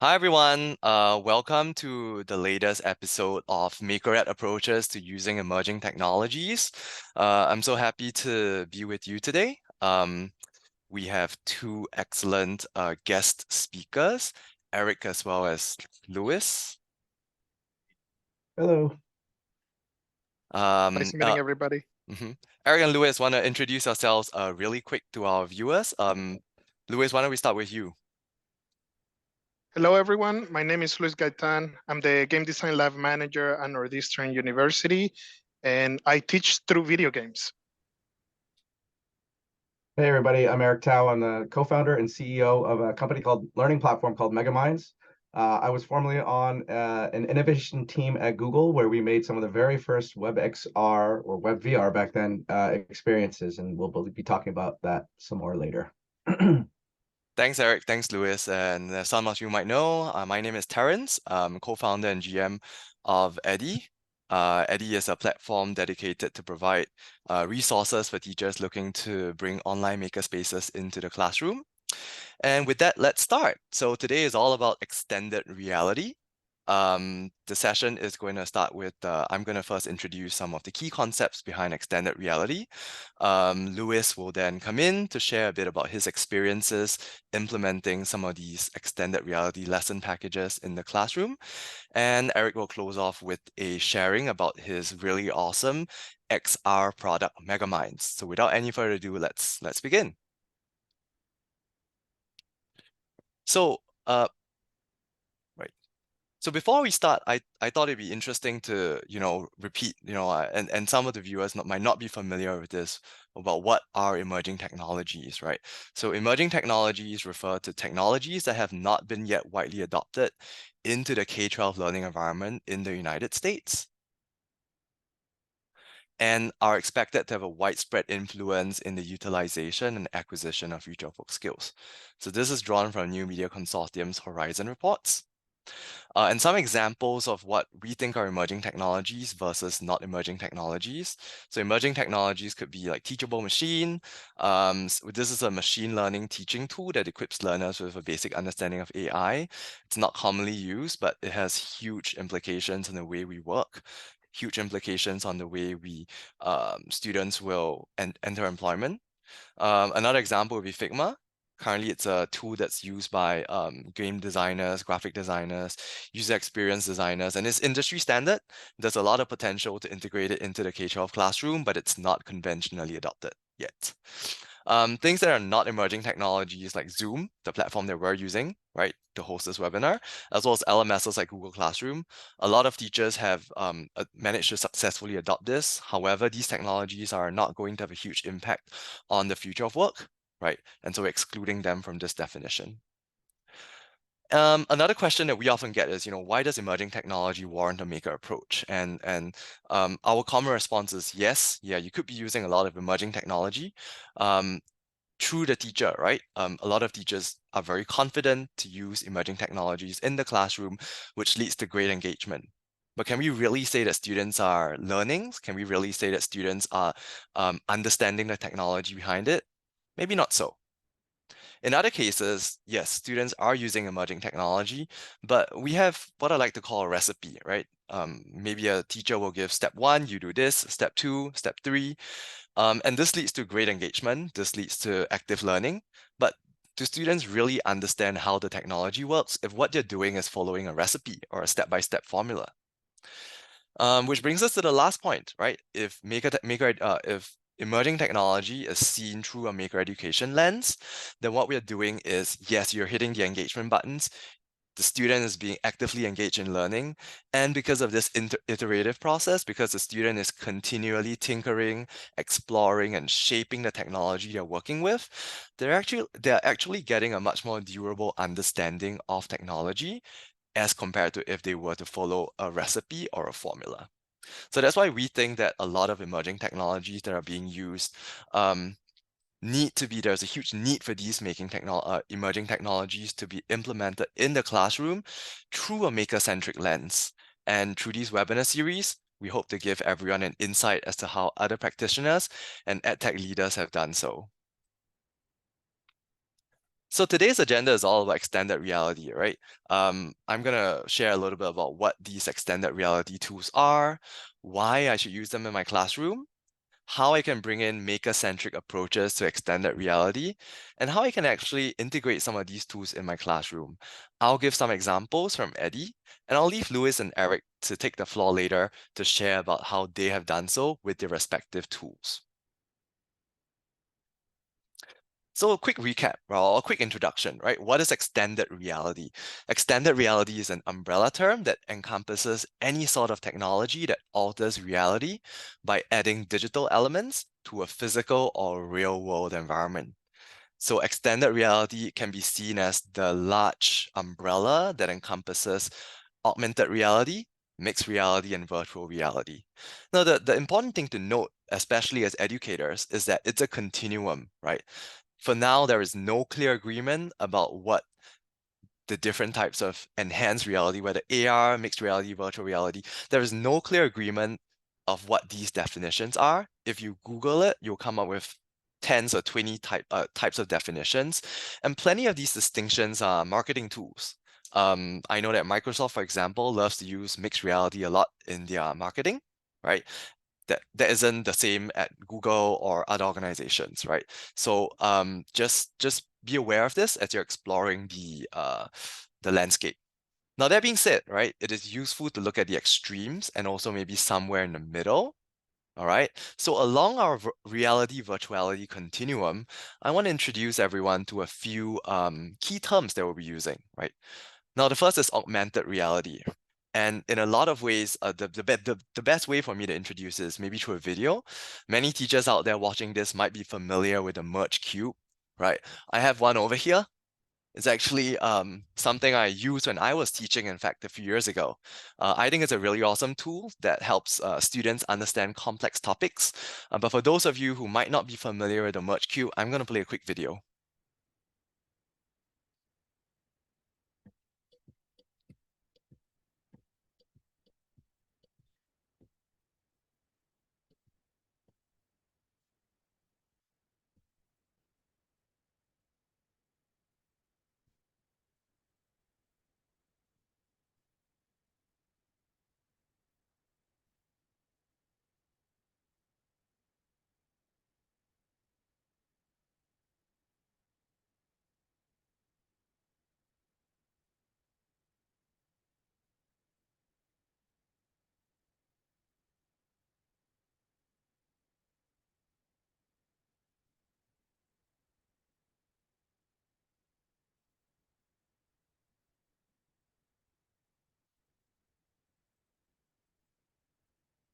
Hi everyone, welcome to the latest episode of MakerEd Approaches to Using Emerging Technologies. I'm so happy to be with you today. We have two excellent guest speakers, Eric as well as Lewis. Hello. Nice Um, uh, meeting everybody. mhm. Eric and Lewis, want to introduce yourselves really quick to our viewers. Lewis, why don't we start with you? Hello, everyone. My name is Luis Gaitan. I'm the Game Design Lab Manager at Northeastern University, and I teach through video games. Hey, everybody. I'm Eric Tao. I'm the co-founder and CEO of a company called learning platform called Megaminds. I was formerly on an innovation team at Google where we made some of the very first WebXR or WebVR back then experiences, and we'll be talking about that some more later. Thanks, Eric. Thanks, Lewis. And some of you might know, my name is Terrence. I'm co-founder and GM of Eddy. Eddy is a platform dedicated to provide resources for teachers looking to bring online makerspaces into the classroom. And with that, let's start. So today is all about extended reality. The session is going to start with, I'm going to first introduce some of the key concepts behind extended reality. Lewis will then come in to share a bit about his experiences implementing some of these extended reality lesson packages in the classroom. And Eric will close off with a sharing about his really awesome XR product, Megaminds. So without any further ado, let's begin. So, right. So before we start, I thought it'd be interesting to, repeat, and some of the viewers might not be familiar with this about what are emerging technologies, right? So emerging technologies refer to technologies that have not been yet widely adopted into the K-12 learning environment in the United States and are expected to have a widespread influence in the utilization and acquisition of future work skills. So this is drawn from New Media Consortium's Horizon reports. And some examples of what we think are emerging technologies versus not emerging technologies. So emerging technologies could be like teachable machine. This is a machine learning teaching tool that equips learners with a basic understanding of AI. It's not commonly used, but it has huge implications in the way we work, huge implications on the way we students will enter employment. Another example would be Figma. Currently, it's a tool that's used by game designers, graphic designers, user experience designers, and it's industry standard. There's a lot of potential to integrate it into the K-12 classroom, but it's not conventionally adopted yet. Things that are not emerging technologies like Zoom, the platform that we're using, right, to host this webinar, as well as LMSs like Google Classroom. A lot of teachers have managed to successfully adopt this. However, these technologies are not going to have a huge impact on the future of work, right? And so we're excluding them from this definition. Another question that we often get is, why does emerging technology warrant a maker approach? And our common response is yes, yeah, you could be using a lot of emerging technology through the teacher, right? A lot of teachers are very confident to use emerging technologies in the classroom, which leads to great engagement. But can we really say that students are learning? Can we really say that students are understanding the technology behind it? Maybe not so. In other cases, yes, students are using emerging technology, but we have what I like to call a recipe, right? Maybe a teacher will give step 1, you do this, step 2, step 3, and this leads to great engagement. This leads to active learning. But do students really understand how the technology works if what they're doing is following a recipe or a step-by-step formula? Which brings us to the last point, right? If if emerging technology is seen through a maker education lens, then what we're doing is, yes, you're hitting the engagement buttons. The student is being actively engaged in learning. And because of this iterative process, because the student is continually tinkering, exploring, and shaping the technology they're working with, they're actually getting a much more durable understanding of technology as compared to if they were to follow a recipe or a formula. So that's why we think that a lot of emerging technologies that are being used there's a huge need for these emerging technologies to be implemented in the classroom through a maker-centric lens. And through these webinar series, we hope to give everyone an insight as to how other practitioners and EdTech leaders have done so. So today's agenda is all about extended reality, right? I'm gonna share a little bit about what these extended reality tools are, why I should use them in my classroom, how I can bring in maker-centric approaches to extended reality, and how I can actually integrate some of these tools in my classroom. I'll give some examples from Eddie, and I'll leave Lewis and Eric to take the floor later to share about how they have done so with their respective tools. So a quick recap, or a quick introduction, right? What is extended reality? Extended reality is an umbrella term that encompasses any sort of technology that alters reality by adding digital elements to a physical or real world environment. So extended reality can be seen as the large umbrella that encompasses augmented reality, mixed reality, and virtual reality. Now, the important thing to note, especially as educators, is that it's a continuum, right? For now, there is no clear agreement about what the different types of enhanced reality, whether AR, mixed reality, virtual reality, there is no clear agreement of what these definitions are. If you Google it, you'll come up with tens or 20 types of definitions. And plenty of these distinctions are marketing tools. I know that Microsoft, for example, loves to use mixed reality a lot in their marketing, right? That isn't the same at Google or other organizations, right? So just be aware of this as you're exploring the landscape. Now that being said, right, it is useful to look at the extremes and also maybe somewhere in the middle. All right. So along our reality virtuality continuum, I want to introduce everyone to a few key terms that we'll be using, right? Now, the first is augmented reality. And in a lot of ways, the best way for me to introduce is maybe through a video. Many teachers out there watching this might be familiar with the Merge Cube, right? I have one over here. It's actually something I used when I was teaching, in fact, a few years ago. I think it's a really awesome tool that helps students understand complex topics. But for those of you who might not be familiar with the Merge Cube, I'm going to play a quick video.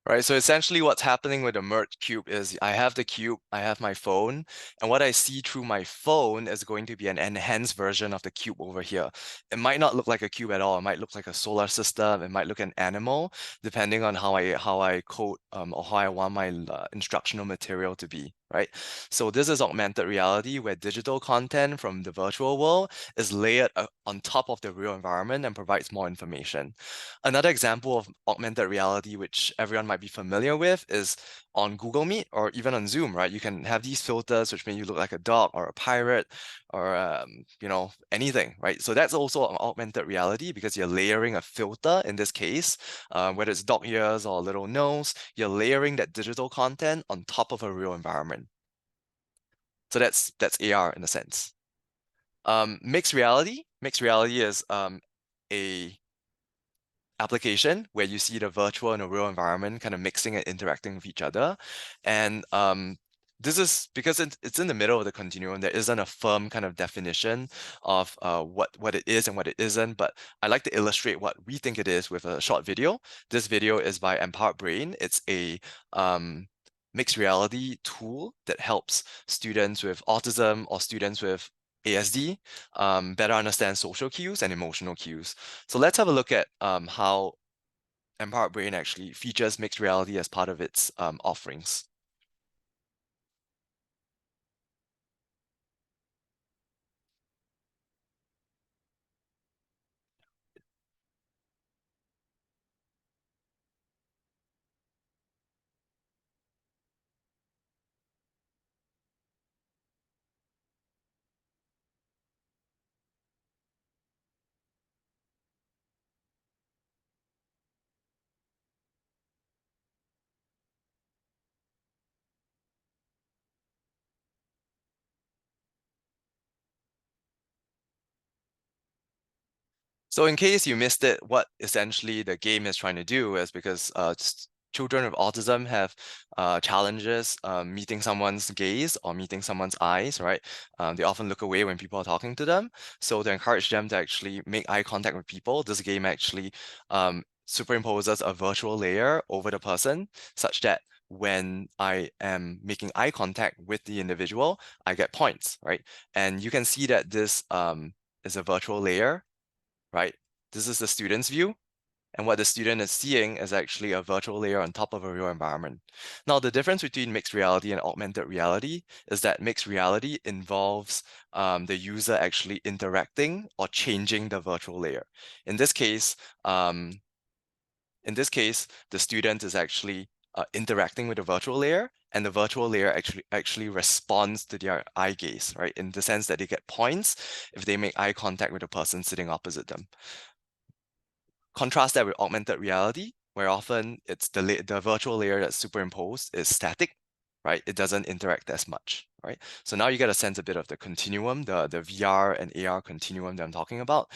Right, so essentially what's happening with the Merge Cube is I have the cube, I have my phone, and what I see through my phone is going to be an enhanced version of the cube over here. It might not look like a cube at all. It might look like a solar system. It might look an animal, depending on how I code or how I want my instructional material to be, right? So this is augmented reality where digital content from the virtual world is layered on top of the real environment and provides more information. Another example of augmented reality, which everyone might be familiar with, is on Google Meet or even on Zoom, right? You can have these filters which make you look like a dog or a pirate or anything, right? So that's also an augmented reality because you're layering a filter in this case, whether it's dog ears or a little nose, you're layering that digital content on top of a real environment. So that's AR in a sense. Mixed reality. Mixed reality is a application where you see the virtual and the real environment kind of mixing and interacting with each other. And this is because it's in the middle of the continuum. There isn't a firm kind of definition of what it is and what it isn't, but I like to illustrate what we think it is with a short video. This video is by Empowered Brain. It's a mixed reality tool that helps students with autism or students with ASD better understand social cues and emotional cues. So let's have a look at how Empowered Brain actually features mixed reality as part of its offerings. So in case you missed it, what essentially the game is trying to do is because children with autism have challenges meeting someone's gaze or meeting someone's eyes, right? They often look away when people are talking to them. So to encourage them to actually make eye contact with people, this game actually superimposes a virtual layer over the person such that when I am making eye contact with the individual, I get points, right? And you can see that this is a virtual layer, right? This is the student's view. And what the student is seeing is actually a virtual layer on top of a real environment. Now, the difference between mixed reality and augmented reality is that mixed reality involves the user actually interacting or changing the virtual layer. In this case, the student is actually interacting with the virtual layer, and the virtual layer actually responds to their eye gaze, right? In the sense that they get points if they make eye contact with the person sitting opposite them. Contrast that with augmented reality, where often it's the virtual layer that's superimposed is static, right? It doesn't interact as much, right? So now you get a sense a bit of the continuum, the VR and AR continuum that I'm talking about,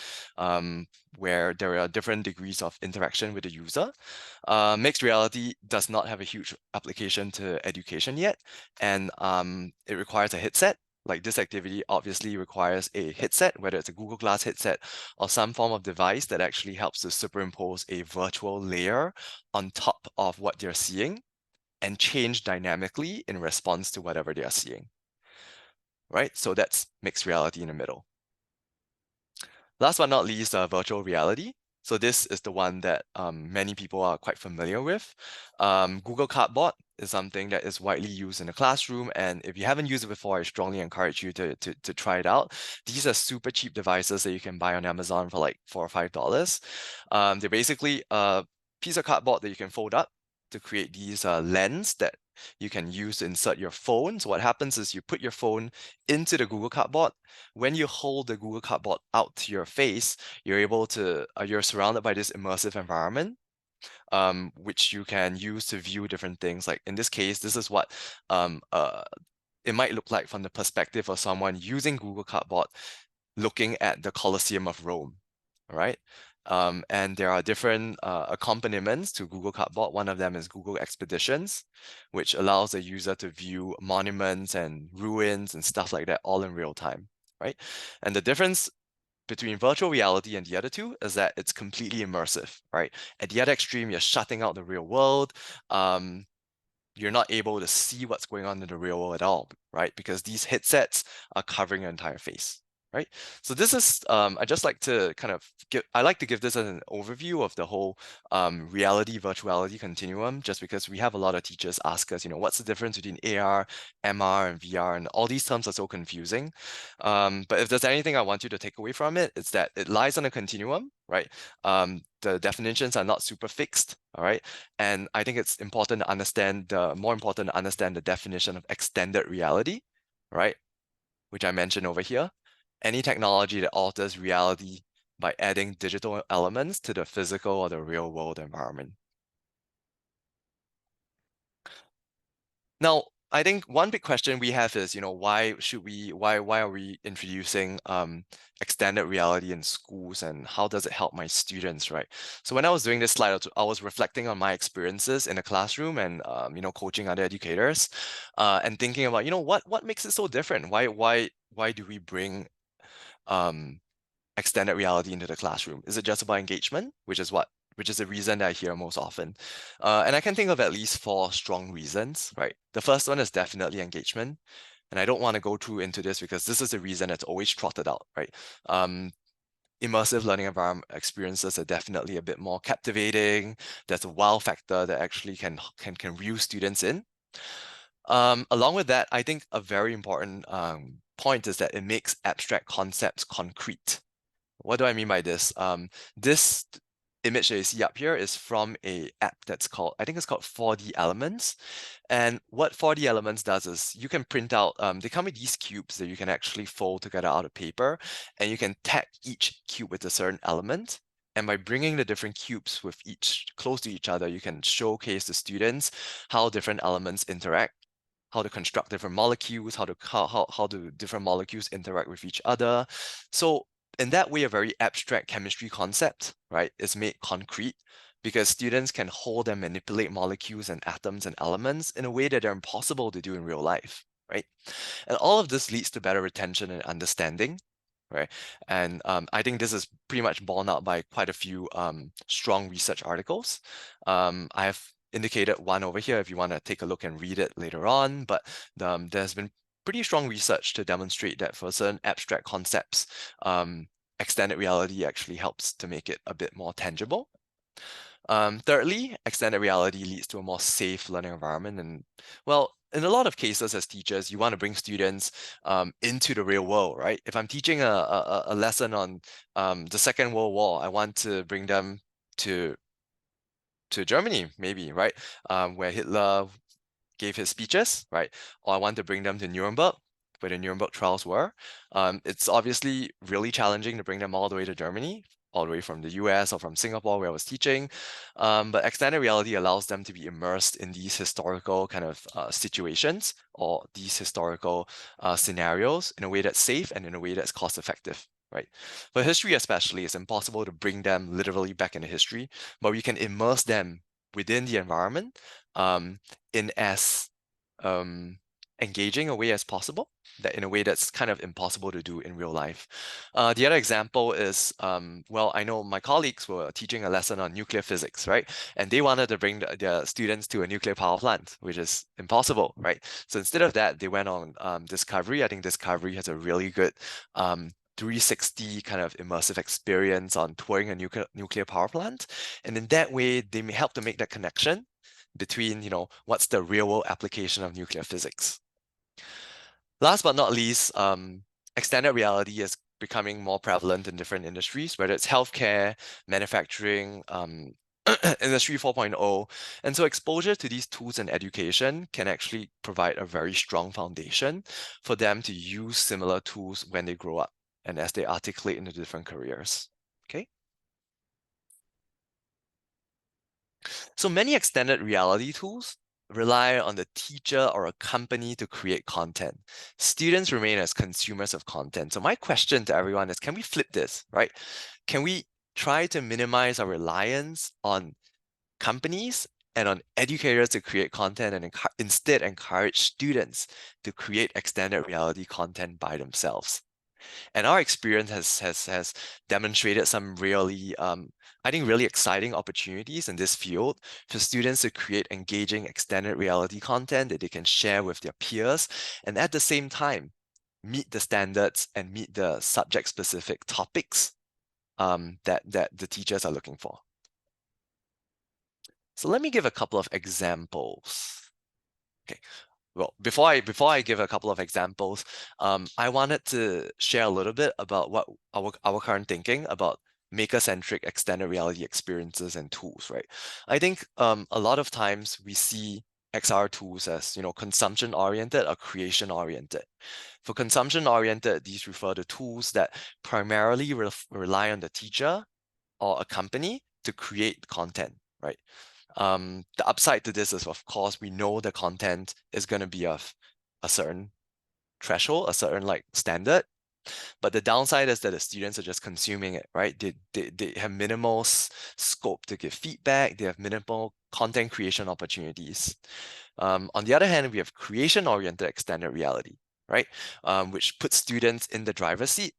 where there are different degrees of interaction with the user. Mixed reality does not have a huge application to education yet, and it requires a headset. Like this activity obviously requires a headset, whether it's a Google Glass headset or some form of device that actually helps to superimpose a virtual layer on top of what they're seeing and change dynamically in response to whatever they are seeing, right? So that's mixed reality in the middle. Last but not least, virtual reality. So this is the one that many people are quite familiar with. Google Cardboard is something that is widely used in the classroom, and if you haven't used it before, I strongly encourage you to try it out. These are super cheap devices that you can buy on Amazon for like $4 or $5. They're basically a piece of cardboard that you can fold up to create these lens that you can use to insert your phone. So what happens is you put your phone into the Google Cardboard. When you hold the Google Cardboard out to your face, you're able to, you're surrounded by this immersive environment, which you can use to view different things. Like in this case, this is what it might look like from the perspective of someone using Google Cardboard, looking at the Colosseum of Rome, all right? And there are different accompaniments to Google Cardboard. One of them is Google Expeditions, which allows the user to view monuments and ruins and stuff like that all in real time, right? And the difference between virtual reality and the other two is that it's completely immersive, right? At the other extreme, you're shutting out the real world. You're not able to see what's going on in the real world at all, right? Because these headsets are covering your entire face, right? So this is, I just like to kind of I like to give this as an overview of the whole reality, virtuality continuum, just because we have a lot of teachers ask us, what's the difference between AR, MR, and VR, and all these terms are so confusing. But if there's anything I want you to take away from it, it's that it lies on a continuum, right? The definitions are not super fixed, all right? And I think it's important to understand, more important to understand the definition of extended reality, right? Which I mentioned over here. Any technology that alters reality by adding digital elements to the physical or the real world environment. Now, I think one big question we have is, why are we introducing extended reality in schools, and how does it help my students, right? So when I was doing this slide, I was reflecting on my experiences in the classroom and coaching other educators, and thinking about what makes it so different? Why do we bring extended reality into the classroom? Is it just about engagement, which is the reason that I hear most often? And I can think of at least 4 strong reasons, right? The first one is definitely engagement. And I don't want to go through into this because this is the reason that's always trotted out, right? Immersive learning environment experiences are definitely a bit more captivating. There's a wow factor that actually can reel students in. Along with that, I think a very important point is that it makes abstract concepts concrete. What do I mean by this? This image that you see up here is from an app that's called, I think it's called 4D Elements. And what 4D Elements does is you can print out, they come with these cubes that you can actually fold together out of paper, and you can tag each cube with a certain element. And by bringing the different cubes with each close to each other, you can showcase the students how different elements interact, how to construct different molecules, how do different molecules interact with each other. So in that way, a very abstract chemistry concept, right, is made concrete because students can hold and manipulate molecules and atoms and elements in a way that are impossible to do in real life, right? And all of this leads to better retention and understanding, right? And I think this is pretty much borne out by quite a few strong research articles. I have indicated one over here if you want to take a look and read it later on, but there's been pretty strong research to demonstrate that for certain abstract concepts, extended reality actually helps to make it a bit more tangible. Thirdly, extended reality leads to a more safe learning environment. And well, in a lot of cases as teachers, you want to bring students into the real world, right? If I'm teaching a lesson on the Second World War, I want to bring them to Germany, maybe, right? Where Hitler gave his speeches, right? Or I want to bring them to Nuremberg, where the Nuremberg trials were. It's obviously really challenging to bring them all the way to Germany, all the way from the US or from Singapore where I was teaching. But extended reality allows them to be immersed in these historical kind of situations or these historical scenarios in a way that's safe and in a way that's cost effective. Right. For history especially, it's impossible to bring them literally back into history, but we can immerse them within the environment in as engaging a way as possible, that in a way that's kind of impossible to do in real life. The other example is, well, I know my colleagues were teaching a lesson on nuclear physics, right? And they wanted to bring their students to a nuclear power plant, which is impossible, right? So instead of that, they went on Discovery. I think Discovery has a really good 360 kind of immersive experience on touring a nuclear power plant. And in that way, they may help to make that connection between, what's the real world application of nuclear physics. Last but not least, extended reality is becoming more prevalent in different industries, whether it's healthcare, manufacturing, Industry 4.0. And so exposure to these tools in education can actually provide a very strong foundation for them to use similar tools when they grow up and as they articulate into different careers. Okay. So many extended reality tools rely on the teacher or a company to create content. Students remain as consumers of content. So my question to everyone is, can we flip this, right? Can we try to minimize our reliance on companies and on educators to create content and instead encourage students to create extended reality content by themselves? And our experience has demonstrated some really, I think, really exciting opportunities in this field for students to create engaging extended reality content that they can share with their peers, and at the same time, meet the standards and meet the subject-specific topics that the teachers are looking for. So let me give a couple of examples. Okay. Well, before I give a couple of examples, I wanted to share a little bit about what our current thinking about maker-centric extended reality experiences and tools, right? I think a lot of times we see XR tools as, consumption-oriented or creation-oriented. For consumption-oriented, these refer to tools that primarily rely on the teacher or a company to create content, right? The upside to this is, of course, we know the content is going to be of a certain threshold, a certain standard. But the downside is that the students are just consuming it, right? They have minimal scope to give feedback. They have minimal content creation opportunities. On the other hand, we have creation-oriented extended reality, right? Which puts students in the driver's seat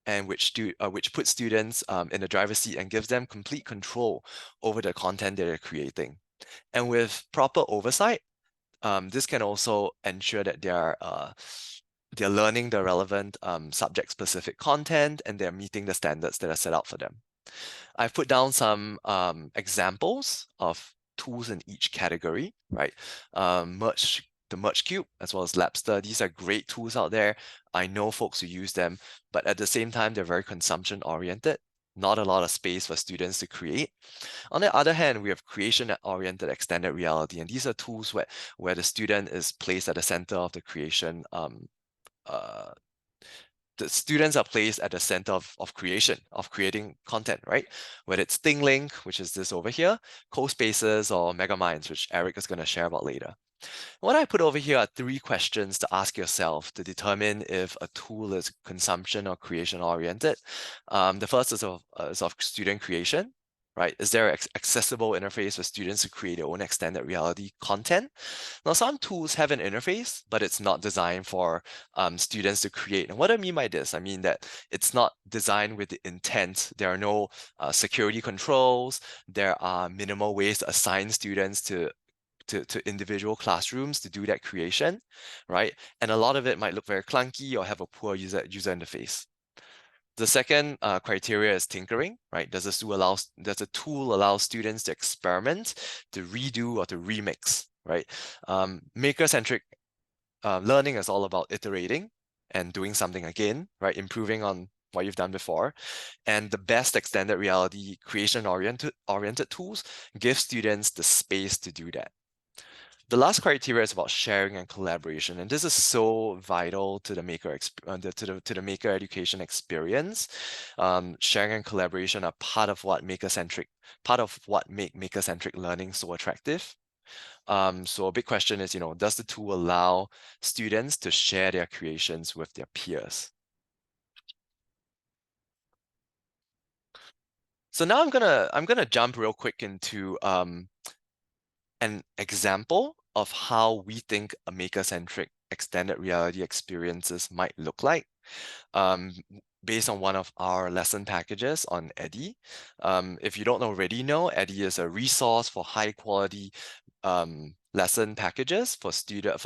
and which puts students in the driver's seat and gives them complete control over the content that they're creating. And with proper oversight, this can also ensure that they're learning the relevant subject-specific content and they're meeting the standards that are set out for them. I've put down some examples of tools in each category, right? The Merge Cube, as well as Labster. These are great tools out there. I know folks who use them, but at the same time, they're very consumption-oriented. Not a lot of space for students to create. On the other hand, we have creation-oriented extended reality, and these are tools where the student is placed at the center of the creation. The students are placed at the center of creation, of creating content, right? Whether it's ThinkLink, which is this over here, CoSpaces, or Megaminds, which Eric is going to share about later. What I put over here are 3 questions to ask yourself to determine if a tool is consumption or creation oriented. The first is of student creation, right? Is there an accessible interface for students to create their own extended reality content? Now, some tools have an interface, but it's not designed for students to create. And what I mean by this, I mean that it's not designed with the intent. There are no security controls. There are minimal ways to assign students to individual classrooms to do that creation, right? And a lot of it might look very clunky or have a poor user interface. The second criteria is tinkering, right? Does a tool allow students to experiment, to redo, or to remix, right? Maker-centric learning is all about iterating and doing something again, right? Improving on what you've done before. And the best extended reality creation-oriented tools give students the space to do that. The last criteria is about sharing and collaboration, and this is so vital to the maker to the maker education experience. Sharing and collaboration are part of what make maker-centric learning so attractive. So a big question is, does the tool allow students to share their creations with their peers? So now I'm gonna jump real quick into an example of how we think a maker-centric extended reality experiences might look like, based on one of our lesson packages on Eddy. If you don't already know, Eddy is a resource for high-quality lesson packages for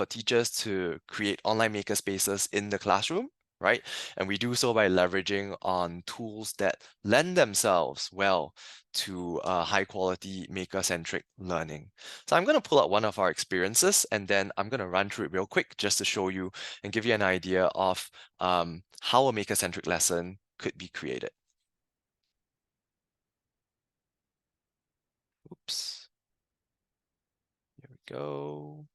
teachers to create online makerspaces in the classroom, right? And we do so by leveraging on tools that lend themselves well to high quality maker-centric learning. So I'm going to pull out one of our experiences and then I'm going to run through it real quick just to show you and give you an idea of how a maker-centric lesson could be created. Oops. Here we go.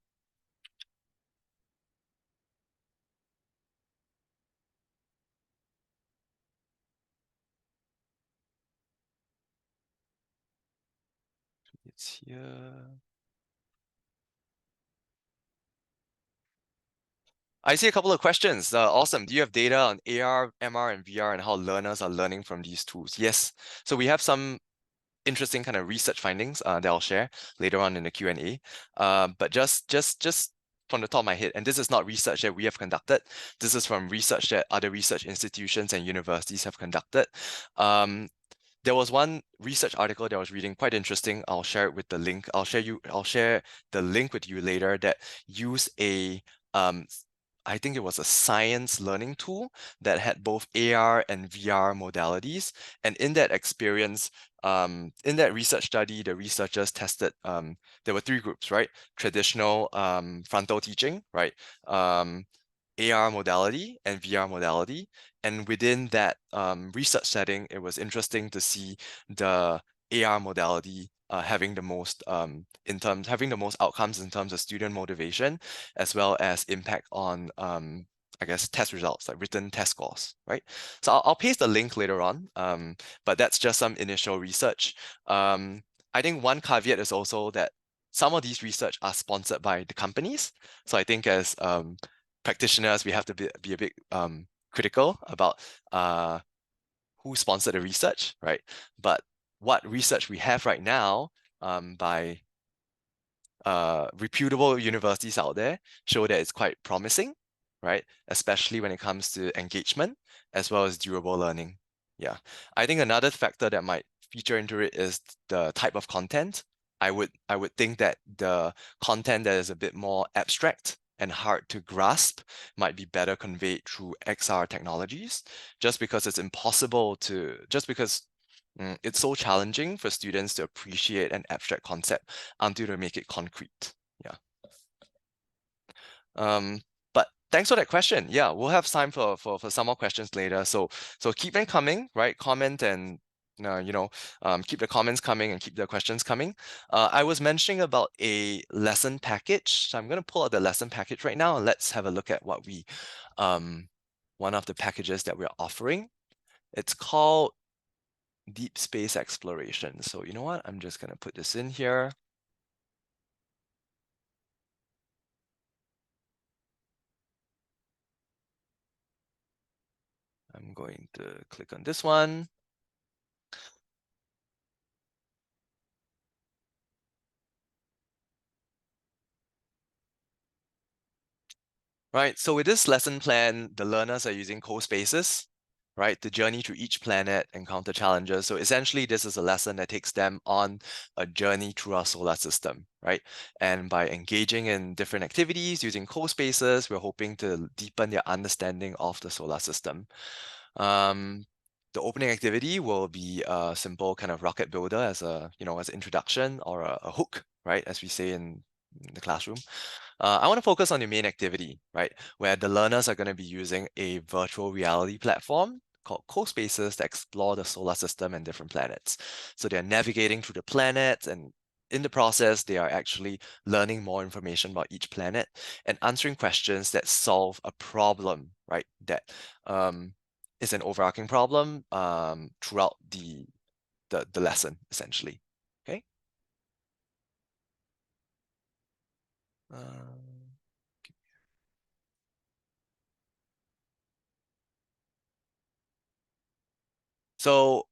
It's here. I see a couple of questions. Awesome. Do you have data on AR, MR, and VR and how learners are learning from these tools? Yes. So we have some interesting kind of research findings that I'll share later on in the Q&A. But just from the top of my head, and this is not research that we have conducted. This is from research that other research institutions and universities have conducted. There was one research article that I was reading, quite interesting. I'll share it with the link. I'll share the link with you later that used a I think it was a science learning tool that had both AR and VR modalities. And in that experience, in that research study, the researchers tested, there were 3 groups, right? Traditional frontal teaching, right? AR modality and VR modality. And within that research setting, it was interesting to see the AR modality having the most outcomes in terms of student motivation, as well as impact on I guess test results, like written test scores, right? So I'll paste the link later on, but that's just some initial research. I think one caveat is also that some of these research are sponsored by the companies. So I think as practitioners, we have to be a bit critical about who sponsored the research, right? But what research we have right now by reputable universities out there show that it's quite promising, right? Especially when it comes to engagement as well as durable learning. Yeah, I think another factor that might feature into it is the type of content. I would think that the content that is a bit more abstract and hard to grasp might be better conveyed through XR technologies, just because it's so challenging for students to appreciate an abstract concept until they make it concrete. Yeah. But thanks for that question. Yeah, we'll have time for some more questions later. So keep them coming, right? Comment and keep the comments coming and keep the questions coming. I was mentioning about a lesson package. So I'm going to pull out the lesson package right now and let's have a look at what one of the packages that we're offering. It's called Deep Space Exploration. So you know what? I'm just going to put this in here. I'm going to click on this one. Right, so with this lesson plan, the learners are using co-spaces, right, to journey through each planet, encounter challenges. So essentially, this is a lesson that takes them on a journey through our solar system, right? And by engaging in different activities using co-spaces, we're hoping to deepen their understanding of the solar system. The opening activity will be a simple kind of rocket builder as a, as an introduction, or a hook, right, as we say in the classroom. I want to focus on the main activity, right, where the learners are going to be using a virtual reality platform called CoSpaces to explore the solar system and different planets. So they're navigating through the planets, and in the process, they are actually learning more information about each planet and answering questions that solve a problem, right, that is an overarching problem throughout the lesson, essentially. Okay. So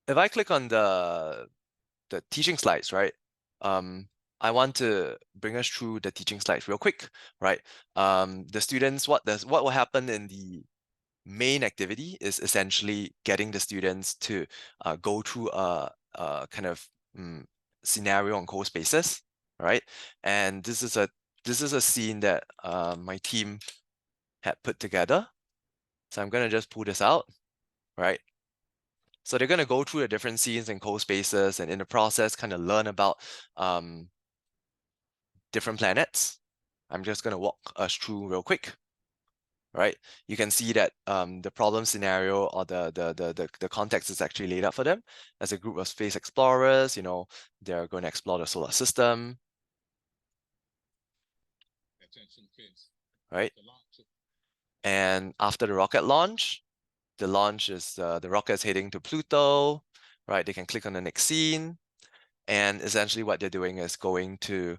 if I click on the teaching slides, right? I want to bring us through the teaching slides real quick, right? The students, what will happen in the main activity is essentially getting the students to go through a kind of scenario on CoSpaces, right? And this is a scene that my team had put together. So I'm gonna just pull this out, right? So they're gonna go through the different scenes and CoSpaces, and in the process, kind of learn about different planets. I'm just gonna walk us through real quick. Right, you can see that the problem scenario, or the context is actually laid out for them. As a group of space explorers, they're going to explore the solar system. Attention kids. Right, and after the rocket launch, the rocket is heading to Pluto. Right, they can click on the next scene, and essentially what they're doing is going to,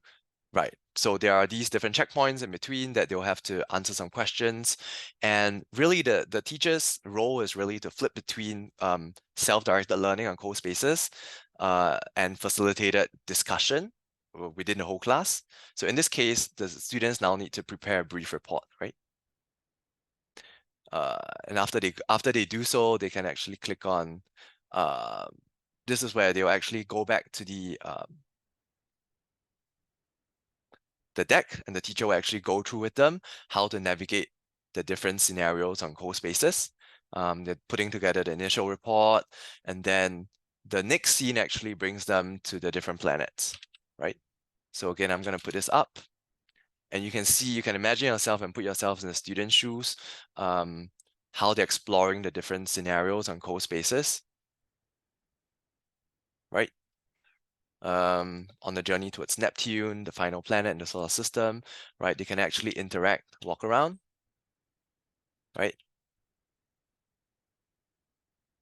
right, so there are these different checkpoints in between that they'll have to answer some questions. And really the teacher's role is really to flip between self-directed learning on CoSpaces and facilitated discussion within the whole class. So in this case, the students now need to prepare a brief report, right? And after they do so, they can actually click on, this is where they'll actually go back to the deck, and the teacher will actually go through with them how to navigate the different scenarios on CoSpaces. They're putting together the initial report, and then the next scene actually brings them to the different planets, right? So again, I'm going to put this up, and you can imagine yourself and put yourself in the student's shoes, how they're exploring the different scenarios on CoSpaces, right? On the journey towards Neptune, the final planet in the solar system, right? They can actually interact, walk around, right?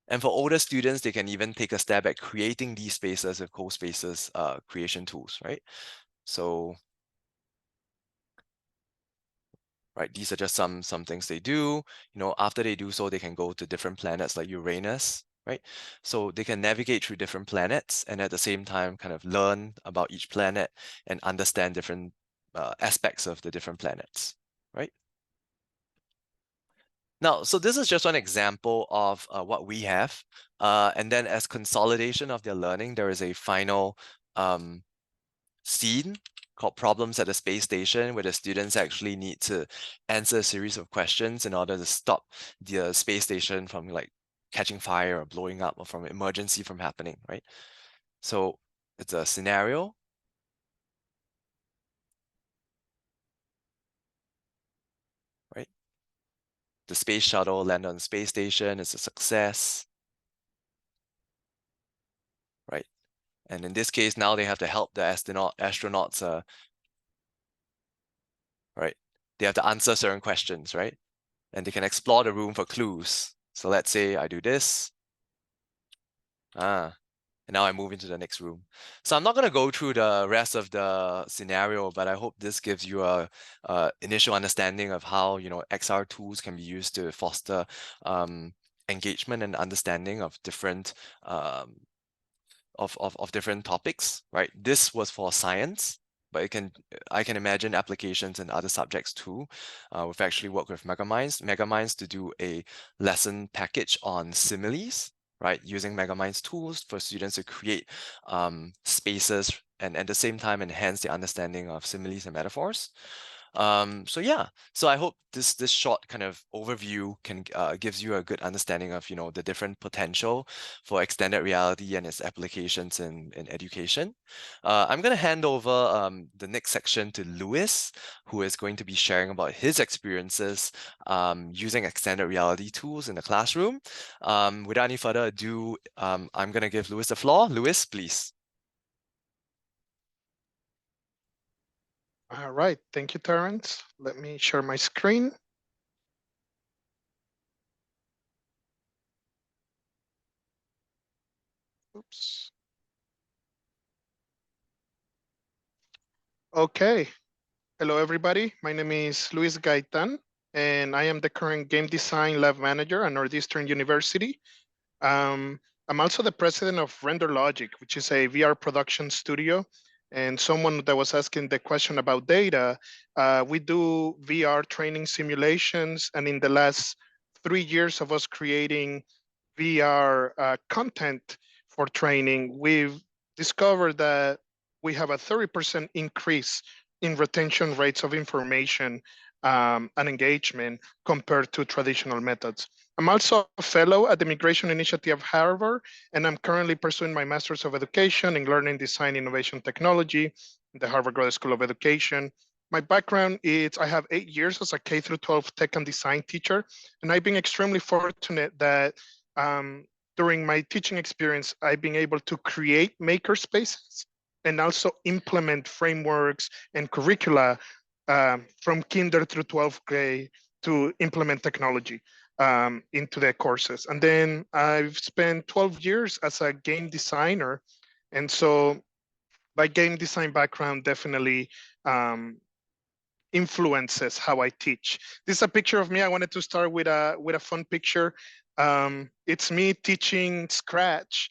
And for older students, they can even take a stab at creating these spaces with CoSpaces creation tools, right? So, right, these are just some things they do. After they do so, they can go to different planets like Uranus, right? So they can navigate through different planets, and at the same time kind of learn about each planet and understand different aspects of the different planets, right? Now, so this is just one example of what we have. And then as consolidation of their learning, there is a final scene called Problems at the Space Station, where the students actually need to answer a series of questions in order to stop the space station from like catching fire or blowing up, or from emergency from happening, right? So it's a scenario. Right? The space shuttle landed on the space station. It's a success. Right? And in this case, now they have to help the astronauts, right? They have to answer certain questions, right? And they can explore the room for clues. So let's say I do this. And now I move into the next room. So I'm not going to go through the rest of the scenario, but I hope this gives you a initial understanding of how, XR tools can be used to foster engagement and understanding of different of different topics, right? This was for science, but I can imagine applications in other subjects too. We've actually worked with Megaminds to do a lesson package on similes, right? Using Megaminds tools for students to create spaces and at the same time enhance the understanding of similes and metaphors. So yeah, so I hope this short kind of overview can gives you a good understanding of the different potential for extended reality and its applications in education. I'm going to hand over the next section to Lewis, who is going to be sharing about his experiences using extended reality tools in the classroom. Without any further ado, I'm going to give Lewis the floor. Lewis, please. All right, thank you, Terrence. Let me share my screen. Oops. Okay, hello everybody. My name is Luis Gaitan, and I am the current Game Design Lab Manager at Northeastern University. I'm also the president of Render Logic, which is a VR production studio. And someone that was asking the question about data, we do VR training simulations. And in the last 3 years of us creating VR content for training, we've discovered that we have a 30% increase in retention rates of information and engagement compared to traditional methods. I'm also a fellow at the Migration Initiative of Harvard, and I'm currently pursuing my Master's of Education in Learning Design Innovation Technology in the Harvard Graduate School of Education. My background is I have 8 years as a K-12 tech and design teacher, and I've been extremely fortunate that during my teaching experience, I've been able to create maker spaces and also implement frameworks and curricula from kinder through 12th grade to implement technology into their courses. And then I've spent 12 years as a game designer. And so my game design background definitely influences how I teach. This is a picture of me. I wanted to start with a fun picture. It's me teaching Scratch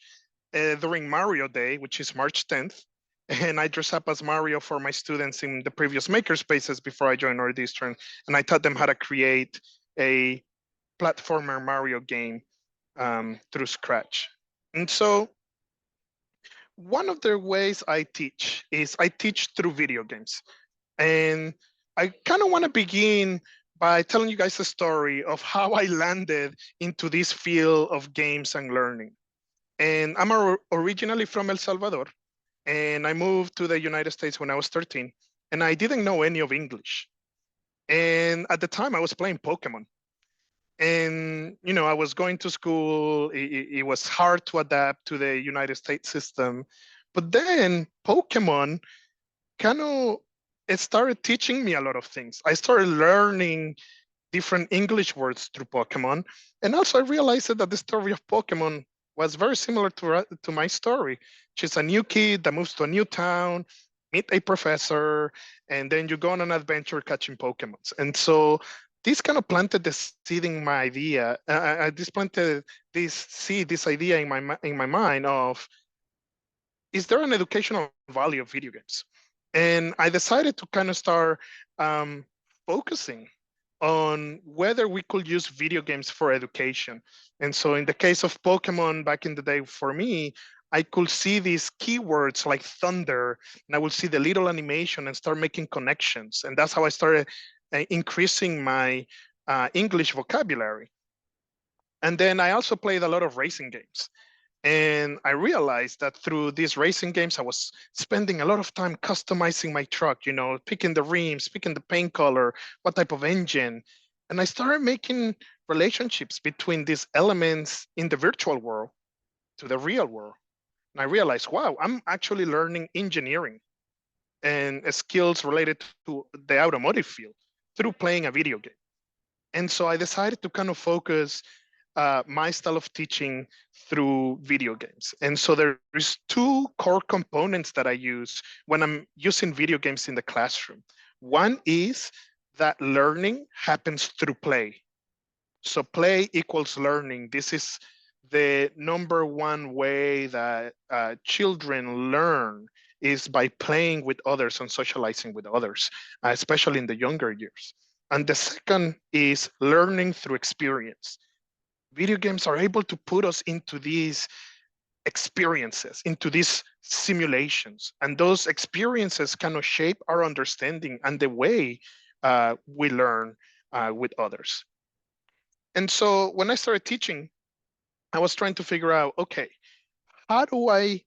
during Mario Day, which is March 10th. And I dress up as Mario for my students in the previous makerspaces before I joined Northeastern. And I taught them how to create a platformer Mario game through Scratch. And so one of the ways I teach is I teach through video games. And I kind of want to begin by telling you guys a story of how I landed into this field of games and learning. And I'm originally from El Salvador, and I moved to the United States when I was 13, and I didn't know any of English. And at the time, I was playing Pokemon. And, I was going to school. It was hard to adapt to the United States system. But then Pokemon kind of it started teaching me a lot of things. I started learning different English words through Pokemon. And also I realized that the story of Pokemon was very similar to my story. She's a new kid that moves to a new town, meet a professor, and then you go on an adventure catching Pokemons. And so this kind of planted the seed in my idea. This planted this idea in my mind of, is there an educational value of video games? And I decided to kind of start focusing on whether we could use video games for education. And so in the case of Pokemon back in the day, for me, I could see these keywords like thunder, and I would see the little animation and start making connections. And that's how I started increasing my English vocabulary. And then I also played a lot of racing games. And I realized that through these racing games, I was spending a lot of time customizing my truck, picking the rims, picking the paint color, what type of engine. And I started making relationships between these elements in the virtual world to the real world. And I realized, wow, I'm actually learning engineering and skills related to the automotive field through playing a video game. And so I decided to kind of focus my style of teaching through video games. And so there's two core components that I use when I'm using video games in the classroom. One is that learning happens through play. So play equals learning. This is the number one way that children learn, is by playing with others and socializing with others, especially in the younger years. And the second is learning through experience. Video games are able to put us into these experiences, into these simulations, and those experiences kind of shape our understanding and the way we learn with others. And so when I started teaching, I was trying to figure out, okay, how do I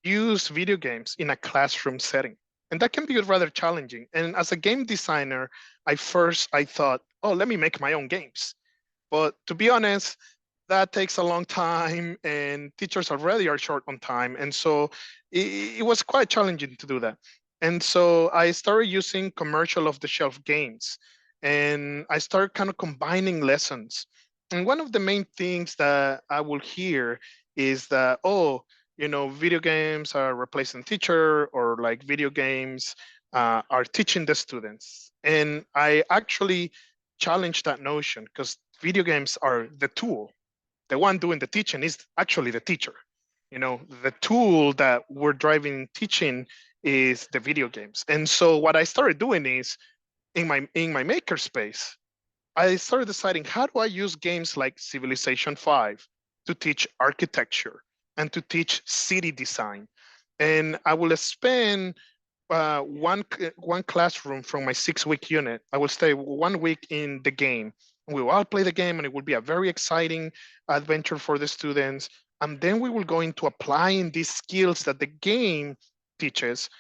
use video games in a classroom setting? And that can be rather challenging. And as a game designer, I thought, oh, let me make my own games. But to be honest, that takes a long time, and teachers already are short on time. And so it was quite challenging to do that. And so I started using commercial off the shelf games, and I started kind of combining lessons. And one of the main things that I will hear is that, oh, video games are replacing teacher, or like video games are teaching the students. And I actually challenge that notion, because video games are the tool. The one doing the teaching is actually the teacher. The tool that we're driving teaching is the video games. And so what I started doing is, in my makerspace, I started deciding, how do I use games like Civilization 5 to teach architecture and to teach city design. And I will spend one classroom from my 6-week unit. I will stay 1 week in the game. We will all play the game, and it will be a very exciting adventure for the students. And then we will go into applying these skills that the game teaches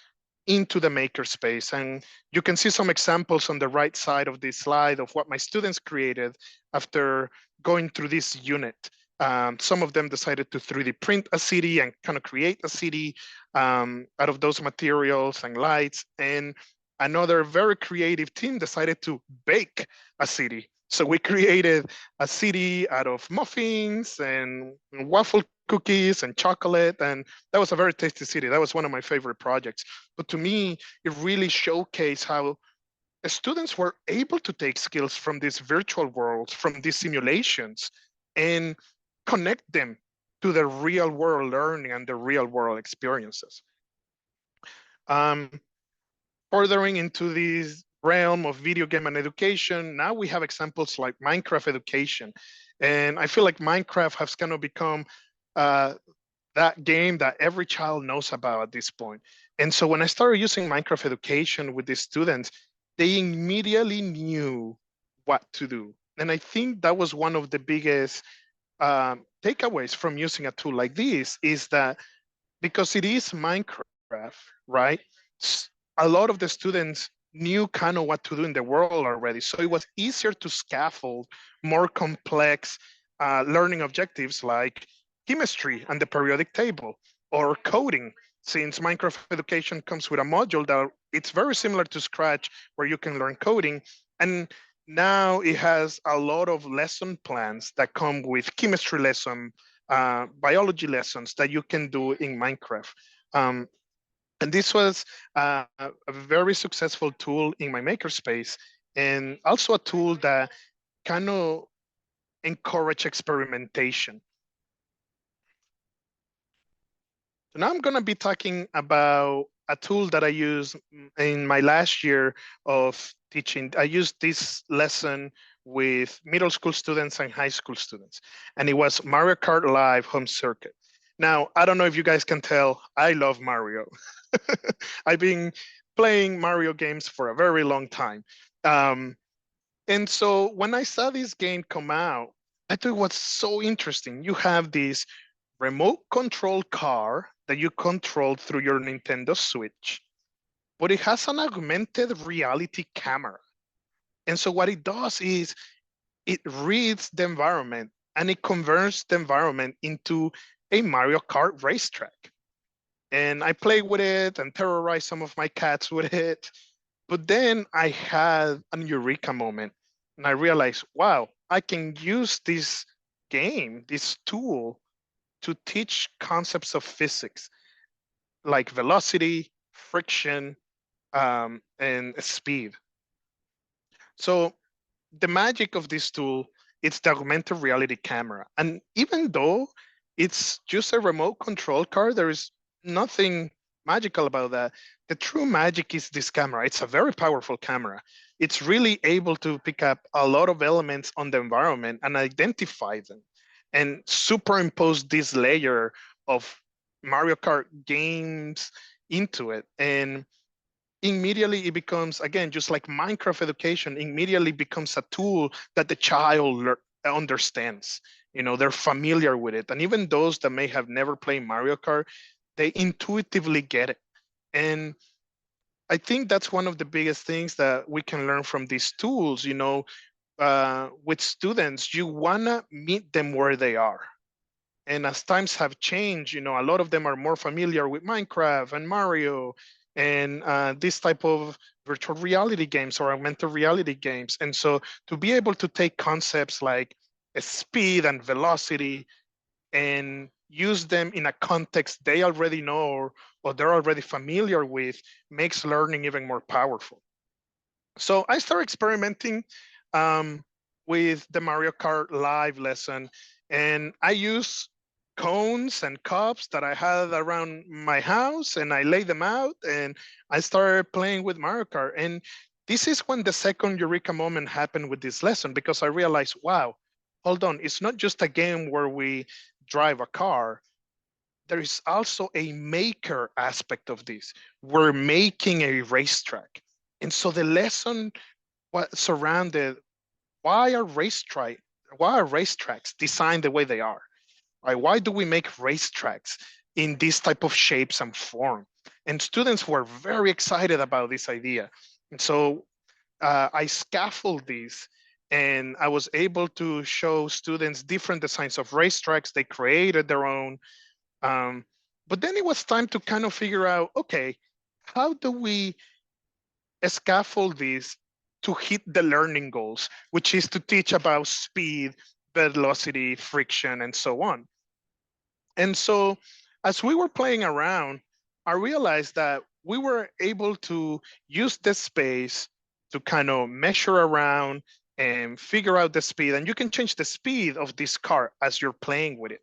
into the makerspace. And you can see some examples on the right side of this slide of what my students created after going through this unit. Some of them decided to 3D print a city and kind of create a city out of those materials and lights. And another very creative team decided to bake a city. So we created a city out of muffins and waffle cookies and chocolate, and that was a very tasty city. That was one of my favorite projects. But to me, it really showcased how students were able to take skills from these virtual worlds, from these simulations, and connect them to the real world learning and the real world experiences. Furthering into this realm of video game and education, now we have examples like Minecraft education. And I feel like Minecraft has kind of become that game that every child knows about at this point. And so when I started using Minecraft education with the students, they immediately knew what to do. And I think that was one of the biggest takeaways from using a tool like this, is that because it is Minecraft, right? A lot of the students knew kind of what to do in the world already. So it was easier to scaffold more complex learning objectives like chemistry and the periodic table, or coding, since Minecraft education comes with a module that it's very similar to Scratch, where you can learn coding. And now it has a lot of lesson plans that come with chemistry lesson, biology lessons that you can do in Minecraft. And this was a very successful tool in my makerspace, and also a tool that kind of encourage experimentation. So now I'm going to be talking about a tool that I used in my last year of teaching. I used this lesson with middle school students and high school students, and it was Mario Kart Live Home Circuit. Now, I don't know if you guys can tell, I love Mario. I've been playing Mario games for a very long time. And so when I saw this game come out, I thought it was so interesting. You have this remote control car that you control through your Nintendo Switch, but it has an augmented reality camera. And so what it does is it reads the environment and it converts the environment into a Mario Kart racetrack. And I played with it and terrorized some of my cats with it. But then I had an eureka moment, and I realized, wow, I can use this game, this tool, to teach concepts of physics, like velocity, friction, and speed. So the magic of this tool it's the augmented reality camera. And even though it's just a remote control car, there is nothing magical about that. The true magic is this camera. It's a very powerful camera. It's really able to pick up a lot of elements on the environment and identify them and superimpose this layer of Mario Kart games into it. And immediately it becomes, again, just like Minecraft education, immediately becomes a tool that the child understands. You know, they're familiar with it. And even those that may have never played Mario Kart, they intuitively get it. And I think that's one of the biggest things that we can learn from these tools. You know, with students, you wanna meet them where they are. And as times have changed, you know, a lot of them are more familiar with Minecraft and Mario and this type of virtual reality games or augmented reality games. And so to be able to take concepts like speed and velocity and use them in a context they already know or they're already familiar with makes learning even more powerful. So I started experimenting with the Mario Kart Live lesson, and I use cones and cups that I had around my house, and I laid them out, and I started playing with Mario Kart. And this is when the second eureka moment happened with this lesson, because I realized, wow, hold on, it's not just a game where we drive a car. There is also a maker aspect of this. We're making a racetrack. And so the lesson was surrounded why are racetracks designed the way they are? Right? Why do we make racetracks in this type of shapes and form? And students were very excited about this idea. And so I scaffold these and I was able to show students different designs of racetracks. They created their own. But then it was time to kind of figure out, okay, how do we scaffold these to hit the learning goals, which is to teach about speed, velocity, friction, and so on. And so as we were playing around, I realized that we were able to use this space to kind of measure around and figure out the speed. And you can change the speed of this car as you're playing with it.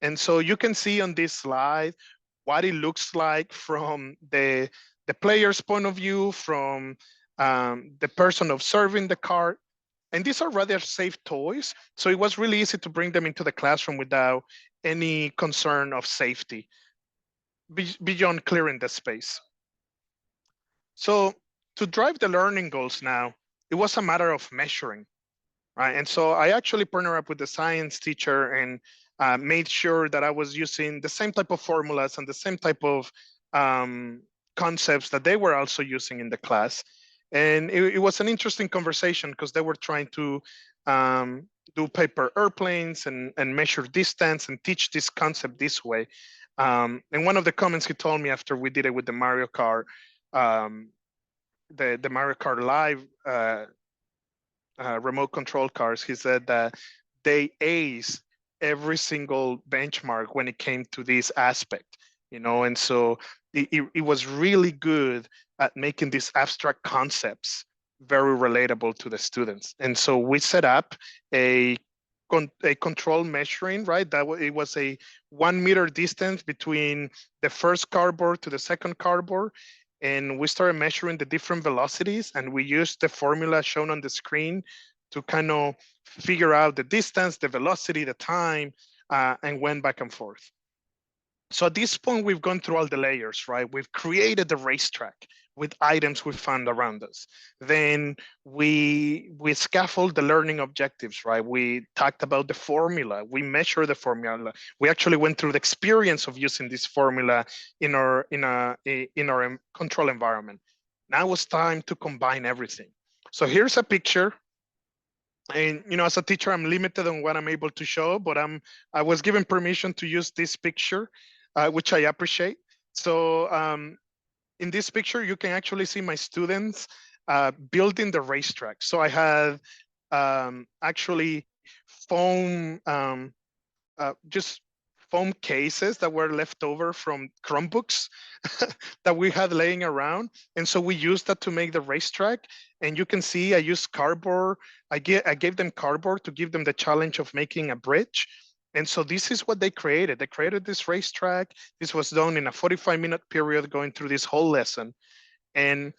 And so you can see on this slide what it looks like from the player's point of view, from the person observing the car. And these are rather safe toys. So it was really easy to bring them into the classroom without any concern of safety beyond clearing the space. So to drive the learning goals now, it was a matter of measuring, right? And so I actually partnered up with the science teacher and made sure that I was using the same type of formulas and the same type of concepts that they were also using in the class. And it was an interesting conversation because they were trying to do paper airplanes and measure distance and teach this concept this way. And one of the comments he told me after we did it with the Mario Kart, the Mario Kart Live remote control cars, he said that they aced every single benchmark when it came to this aspect, you know, and so it was really good at making these abstract concepts very relatable to the students. And so we set up a control measuring, right? It was a 1 meter distance between the first cardboard to the second cardboard. And we started measuring the different velocities, and we used the formula shown on the screen to kind of figure out the distance, the velocity, the time, and went back and forth. So at this point, we've gone through all the layers, right? We've created the racetrack with items we found around us. Then we scaffold the learning objectives, right? We talked about the formula. We measure the formula. We actually went through the experience of using this formula in our control environment. Now it's time to combine everything. So here's a picture. And you know, as a teacher, I'm limited on what I'm able to show, but I was given permission to use this picture, which I appreciate. So in this picture, you can actually see my students building the racetrack. So I had actually foam, just foam cases that were left over from Chromebooks that we had laying around. And so we used that to make the racetrack. And you can see I used cardboard. I gave them cardboard to give them the challenge of making a bridge. And so this is what they created. They created this racetrack. This was done in a 45-minute period going through this whole lesson. And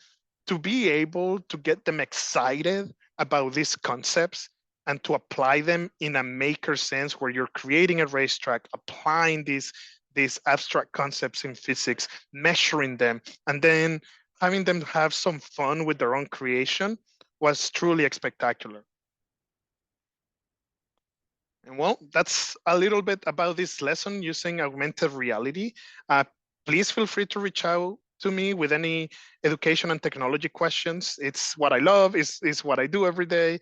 to be able to get them excited about these concepts and to apply them in a maker sense where you're creating a racetrack, applying these abstract concepts in physics, measuring them, and then having them have some fun with their own creation was truly spectacular. And well, that's a little bit about this lesson using augmented reality. Please feel free to reach out to me with any education and technology questions. It's what I love, is what I do every day.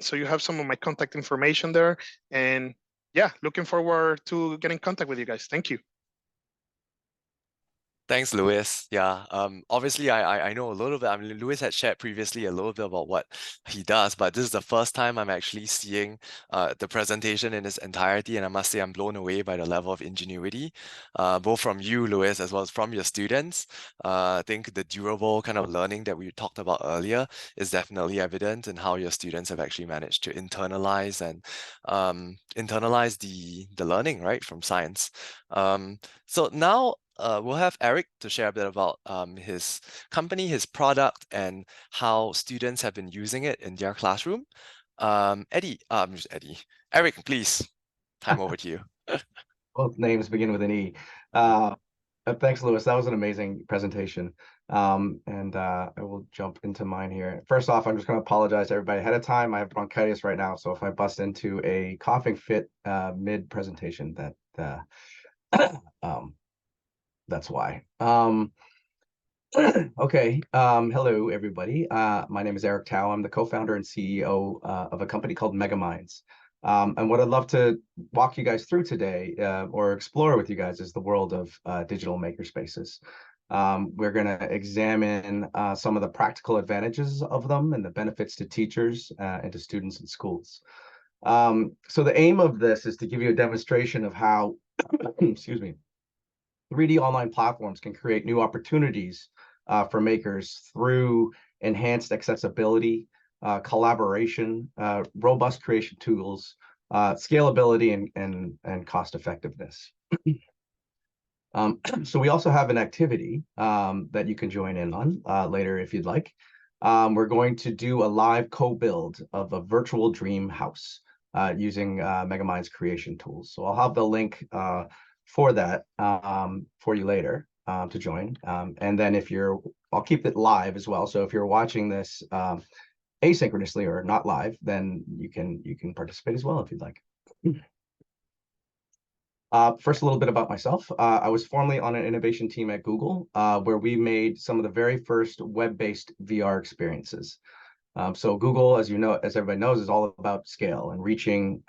So you have some of my contact information there. And yeah, looking forward to getting in contact with you guys. Thank you. Thanks, Luis. Yeah, obviously I know a little bit. I mean, Luis had shared previously a little bit about what he does, but this is the first time I'm actually seeing the presentation in its entirety, and I must say I'm blown away by the level of ingenuity, both from you, Luis, as well as from your students. I think the durable kind of learning that we talked about earlier is definitely evident in how your students have actually managed to internalize and internalize the learning, right, from science. So now we'll have Eric to share a bit about his company, his product, and how students have been using it in their classroom. Eric, please, time over to you. Both names begin with an E. Thanks, Luis. That was an amazing presentation. And I will jump into mine here. First off, I'm just going to apologize to everybody ahead of time. I have bronchitis right now, so if I bust into a coughing fit mid-presentation, that's why. Okay. Hello, everybody. My name is Eric Tao. I'm the co-founder and CEO of a company called Megaminds. And what I'd love to walk you guys through today or explore with you guys is the world of digital makerspaces. We're going to examine some of the practical advantages of them and the benefits to teachers and to students in schools. So the aim of this is to give you a demonstration of how, excuse me, 3D online platforms can create new opportunities for makers through enhanced accessibility, collaboration, robust creation tools, scalability, and cost effectiveness. So we also have an activity that you can join in on later if you'd like. We're going to do a live co-build of a virtual dream house using Megaminds creation tools. So I'll have the link for that for you later to join. And then I'll keep it live as well. So if you're watching this asynchronously or not live, then you can participate as well if you'd like. First, a little bit about myself. I was formerly on an innovation team at Google, where we made some of the very first web-based VR experiences. So Google, as everybody knows, is all about scale and reaching,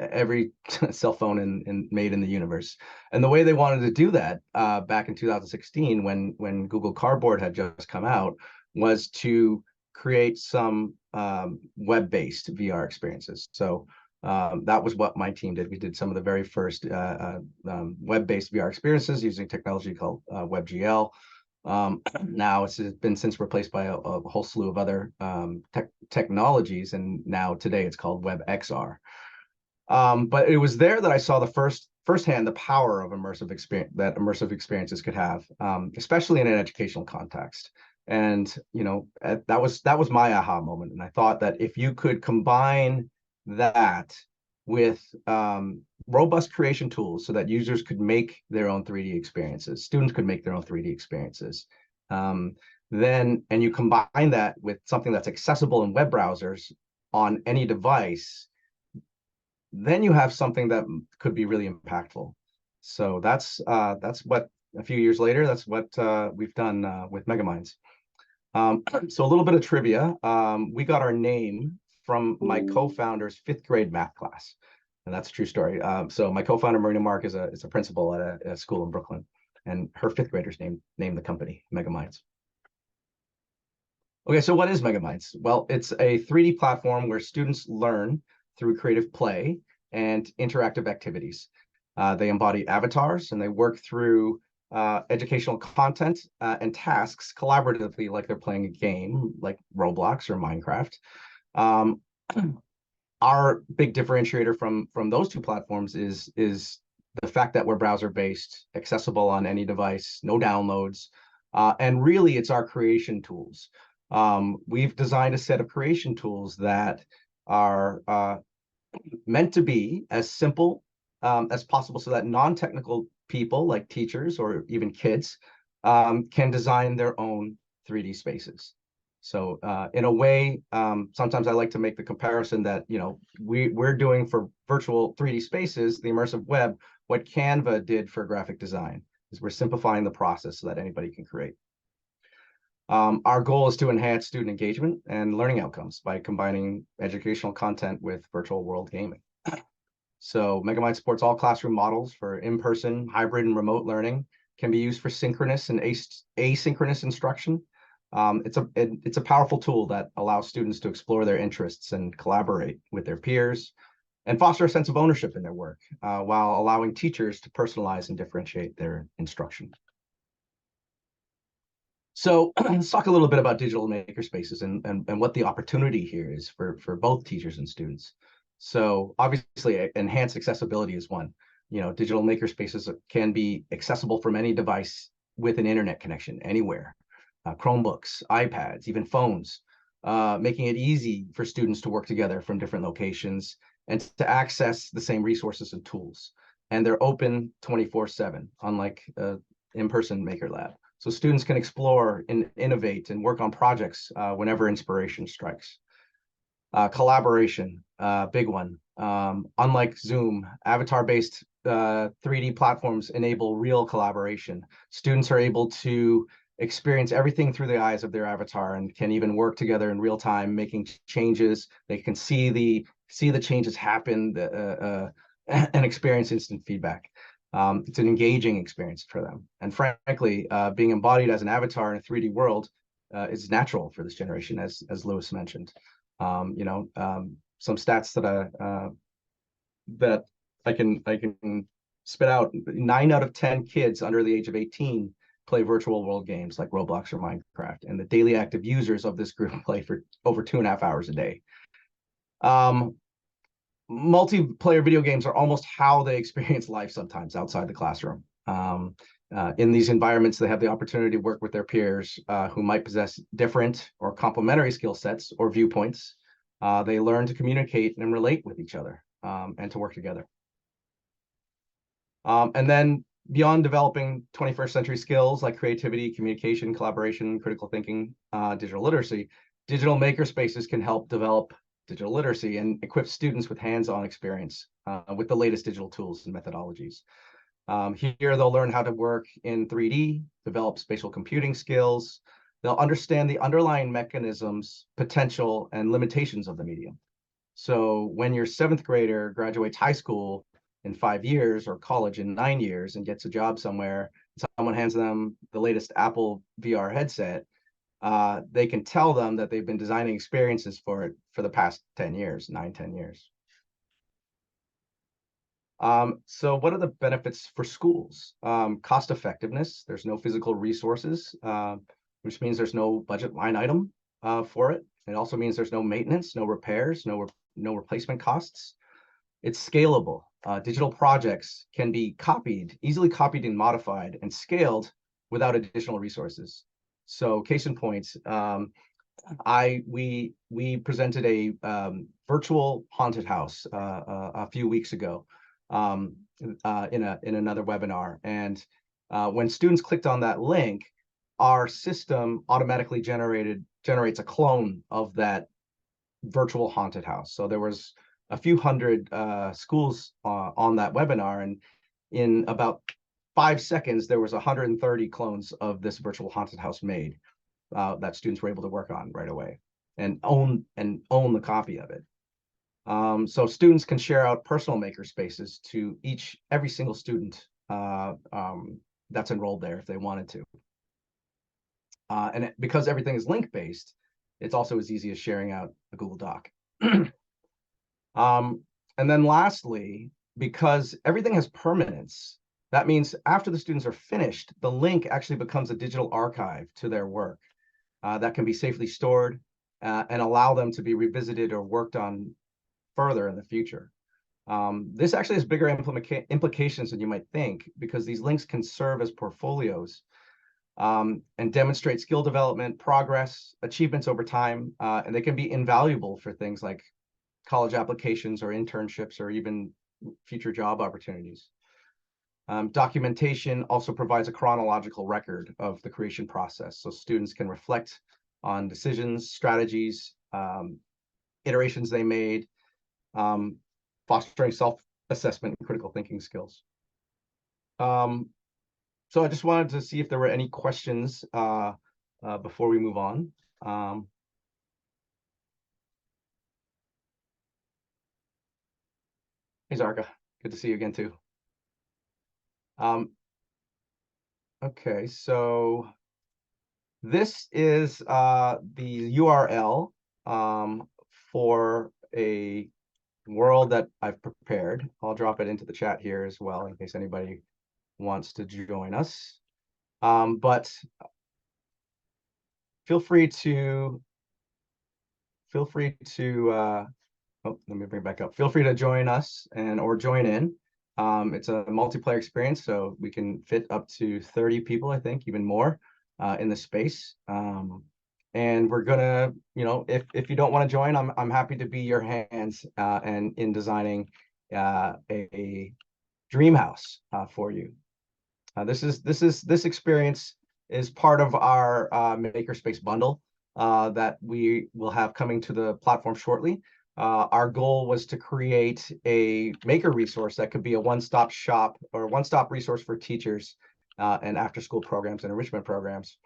every cell phone made in the universe. And the way they wanted to do that back in 2016, when Google Cardboard had just come out, was to create some web-based VR experiences. So that was what my team did. We did some of the very first web-based VR experiences using technology called WebGL. Now it's been since replaced by a whole slew of other technologies, and now today it's called WebXR. But it was there that I saw the firsthand the power of immersive experiences could have, especially in an educational context. And that was my aha moment. And I thought that if you could combine that with robust creation tools so that users could make their own 3D experiences, students could make their own 3D experiences, and you combine that with something that's accessible in web browsers on any device, then you have something that could be really impactful. So that's what a few years later, that's what we've done with Megaminds. So a little bit of trivia. We got our name from my co-founder's 5th grade math class. And that's a true story. So my co-founder, Marina Mark, is a principal at a school in Brooklyn. And her 5th graders named the company Megaminds. Okay, so what is Megaminds? Well, it's a 3D platform where students learn through creative play and interactive activities. They embody avatars and they work through educational content and tasks collaboratively, like they're playing a game like Roblox or Minecraft. Our big differentiator from those two platforms is the fact that we're browser-based, accessible on any device, no downloads, and really it's our creation tools. We've designed a set of creation tools that are meant to be as simple as possible so that non-technical people like teachers or even kids can design their own 3D spaces. So in a way, sometimes I like to make the comparison that, you know, we're doing for virtual 3D spaces, the immersive web, what Canva did for graphic design, is we're simplifying the process so that anybody can create. Our goal is to enhance student engagement and learning outcomes by combining educational content with virtual world gaming. So Megamind supports all classroom models for in-person, hybrid, and remote learning, can be used for synchronous and asynchronous instruction. It's a powerful tool that allows students to explore their interests and collaborate with their peers and foster a sense of ownership in their work while allowing teachers to personalize and differentiate their instruction. So let's talk a little bit about digital makerspaces and what the opportunity here is for both teachers and students. So obviously, enhanced accessibility is one. You know, digital makerspaces can be accessible from any device with an internet connection anywhere. Chromebooks, iPads, even phones, making it easy for students to work together from different locations and to access the same resources and tools. And they're open 24/7, unlike in-person Maker Lab. So students can explore and innovate and work on projects whenever inspiration strikes. Collaboration, big one. Unlike Zoom, avatar-based 3D platforms enable real collaboration. Students are able to experience everything through the eyes of their avatar and can even work together in real time, making changes. They can see the changes happen and experience instant feedback. It's an engaging experience for them. And frankly, being embodied as an avatar in a 3D world is natural for this generation, as Lewis mentioned. You know, some stats that I can spit out: 9 out of 10 kids under the age of 18 play virtual world games like Roblox or Minecraft, and the daily active users of this group play for over 2.5 hours a day. Multiplayer video games are almost how they experience life sometimes outside the classroom. In these environments, they have the opportunity to work with their peers who might possess different or complementary skill sets or viewpoints. They learn to communicate and relate with each other and to work together. And then beyond developing 21st century skills like creativity, communication, collaboration, critical thinking, digital literacy, digital makerspaces can help develop digital literacy and equip students with hands-on experience with the latest digital tools and methodologies. Here, they'll learn how to work in 3D, develop spatial computing skills. They'll understand the underlying mechanisms, potential, and limitations of the medium. So when your 7th grader graduates high school in 5 years or college in 9 years and gets a job somewhere, someone hands them the latest Apple VR headset, they can tell them that they've been designing experiences for it for the past 10 years, 9-10 years. So what are the benefits for schools? Cost effectiveness. There's no physical resources, which means there's no budget line item for it. It also means there's no maintenance, no repairs, no replacement costs. It's scalable. Digital projects can be easily copied and modified and scaled without additional resources. So case in point, we presented a virtual haunted house a few weeks ago in another webinar, and when students clicked on that link, our system automatically generates a clone of that virtual haunted house. So there was a few hundred schools on that webinar, and in about 5 seconds, there was 130 clones of this virtual haunted house made that students were able to work on right away and own the copy of it. So students can share out personal maker spaces to every single student that's enrolled there if they wanted to. And because everything is link-based, it's also as easy as sharing out a Google Doc. And And then lastly, because everything has permanence, that means after the students are finished, the link actually becomes a digital archive to their work that can be safely stored and allow them to be revisited or worked on further in the future. This actually has bigger implications than you might think, because these links can serve as portfolios and demonstrate skill development, progress, achievements over time, and they can be invaluable for things like college applications or internships or even future job opportunities. Documentation also provides a chronological record of the creation process, so students can reflect on decisions, strategies, iterations they made, fostering self-assessment and critical thinking skills. So I just wanted to see if there were any questions before we move on. Hey, Zarka, good to see you again too. Okay, so this is the URL for a world that I've prepared. I'll drop it into the chat here as well in case anybody wants to join us. But feel free to oh, let me bring it back up. Feel free to join us or join in. It's a multiplayer experience, so we can fit up to 30 people, I think, even more in the space. And we're gonna, if you don't want to join, I'm happy to be your hands and in designing a dream house for you. This experience is part of our Makerspace bundle that we will have coming to the platform shortly. Our goal was to create a maker resource that could be a one-stop shop or one-stop resource for teachers and after-school programs and enrichment programs,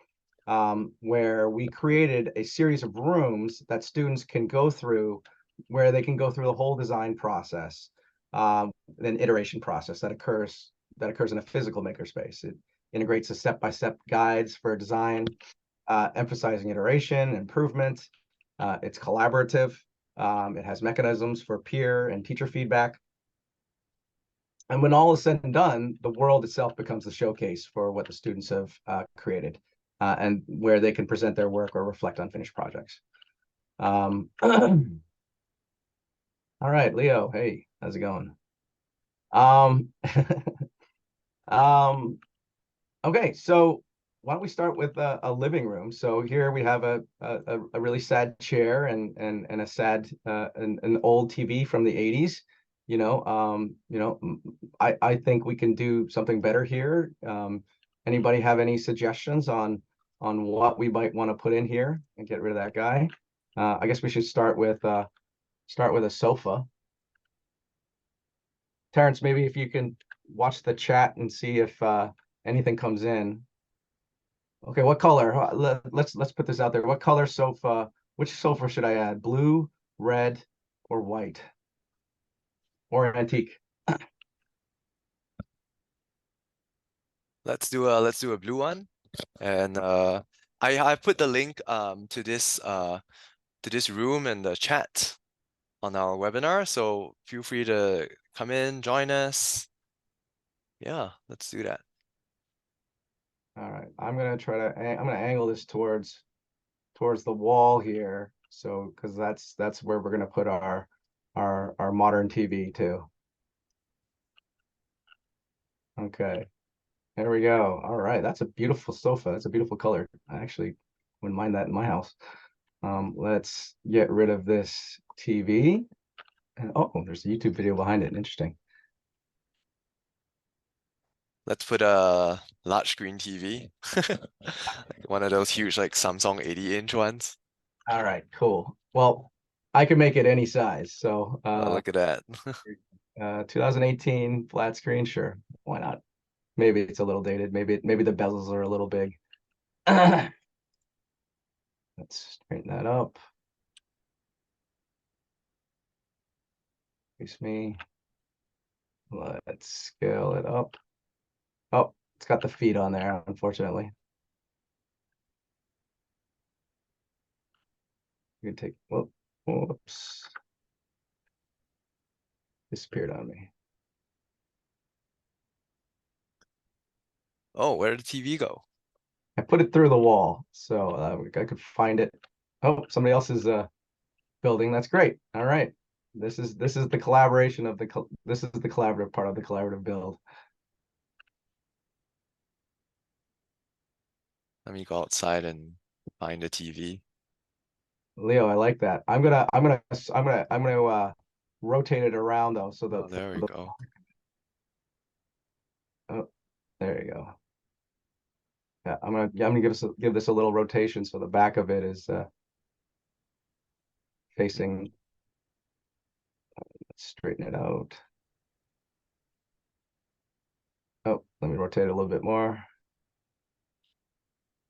where we created a series of rooms that students can go through, where they can go through the whole design process, an iteration process that occurs in a physical makerspace. It integrates the step-by-step guides for design, emphasizing iteration, improvement. It's collaborative. It has mechanisms for peer and teacher feedback. And when all is said and done, the world itself becomes the showcase for what the students have created and where they can present their work or reflect on finished projects. All right, Leo, hey, how's it going? Okay, so why don't we start with a living room? So here we have a really sad chair and a sad an old TV from the 80s. I think we can do something better here. Anybody have any suggestions on what we might want to put in here and get rid of that guy? I guess we should start with a sofa. Terrence, maybe if you can watch the chat and see if anything comes in. Okay, what color? Let's put this out there. What color sofa? Which sofa should I add? Blue, red, or white? Or antique? Let's do a blue one. And I put the link to this room in the chat on our webinar. So feel free to come in, join us. Yeah, let's do that. All right, I'm gonna angle this towards the wall here, so because that's where we're gonna put our modern TV too. Okay, there we go. All right, that's a beautiful sofa. That's a beautiful color. I actually wouldn't mind that in my house. Let's get rid of this TV. And oh, there's a YouTube video behind it. Interesting. Let's put a large screen TV. One of those huge like Samsung 80-inch ones. All right, cool. Well, I can make it any size. So Oh, look at that. 2018 flat screen, sure. Why not? Maybe it's a little dated. Maybe the bezels are a little big. Let's straighten that up. Excuse me. Let's scale it up. Oh, it's got the feet on there, unfortunately. You can take, whoops. disappeared on me. Oh, where did the TV go? I put it through the wall, so I could find it. Oh, somebody else is building. That's great. All right. This is the collaboration of this is the collaborative part of the collaborative build. Let me go outside and find the TV. Leo, I like that. I'm gonna rotate it around though, so Oh, there we go. oh, there you go. Yeah, I'm gonna give this a little rotation so the back of it is facing. Let's straighten it out. Oh, let me rotate it a little bit more.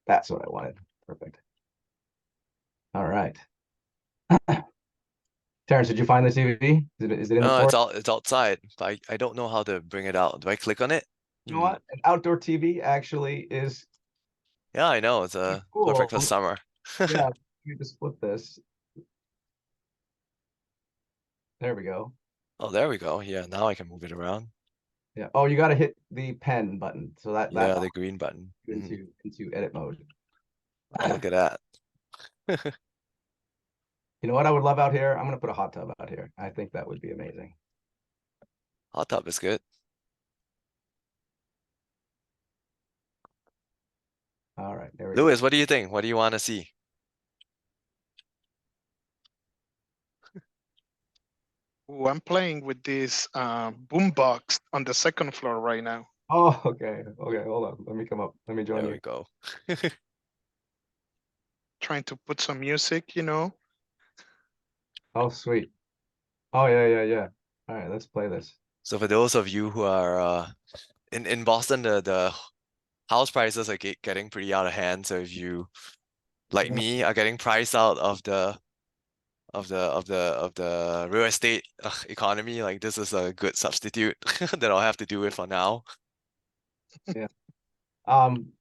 That's what I wanted. Perfect. All right. Terrence, did you find the TV? Is it in the No, port? it's outside, but I don't know how to bring it out. Do I click on it? You know what? An outdoor TV actually is Yeah, I know. It's perfect for cool. summer. Yeah, you just flip this. There we go. Oh, there we go. Yeah, now I can move it around. Yeah. Oh, you got to hit the pen button, so that Yeah, the green button. into edit mode. Oh, look at that. You know what I would love out here? I'm gonna put a hot tub out here. I think that would be amazing. Hot tub is good. All right, there we go. Louis, what do you think? What do you want to see? Ooh, I'm playing with this boombox on the second floor right now. Oh, okay. Okay, hold on. Let me come up. Let me join There you. we go. Trying to put some music, you know. Oh, sweet. Oh, yeah. All right, let's play this. So for those of you who are in Boston, the house prices are getting pretty out of hand. So if you, like Yeah. me, are getting priced out of the real estate economy, like this is a good substitute that I'll have to do it for now. Um,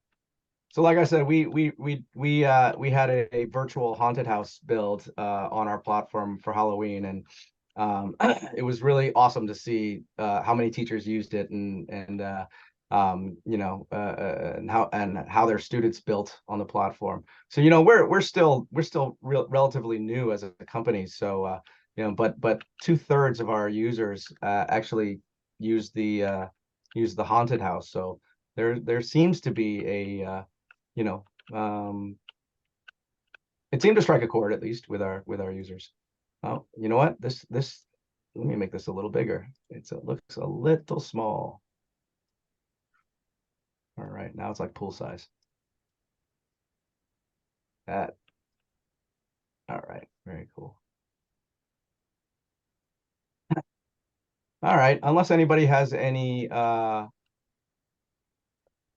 so like I said, we had a virtual haunted house build on our platform for Halloween, and it was really awesome to see how many teachers used it and you know and how their students built on the platform. So you know we're still relatively new as a company, so you know but 2/3 of our users actually use the haunted house. So there seems to be a you know it seemed to strike a chord, at least with our users. Oh, you know what? This let me make this a little bigger. It looks a little small. All right, now it's like pool size. That. All right, very cool. All right, unless anybody has any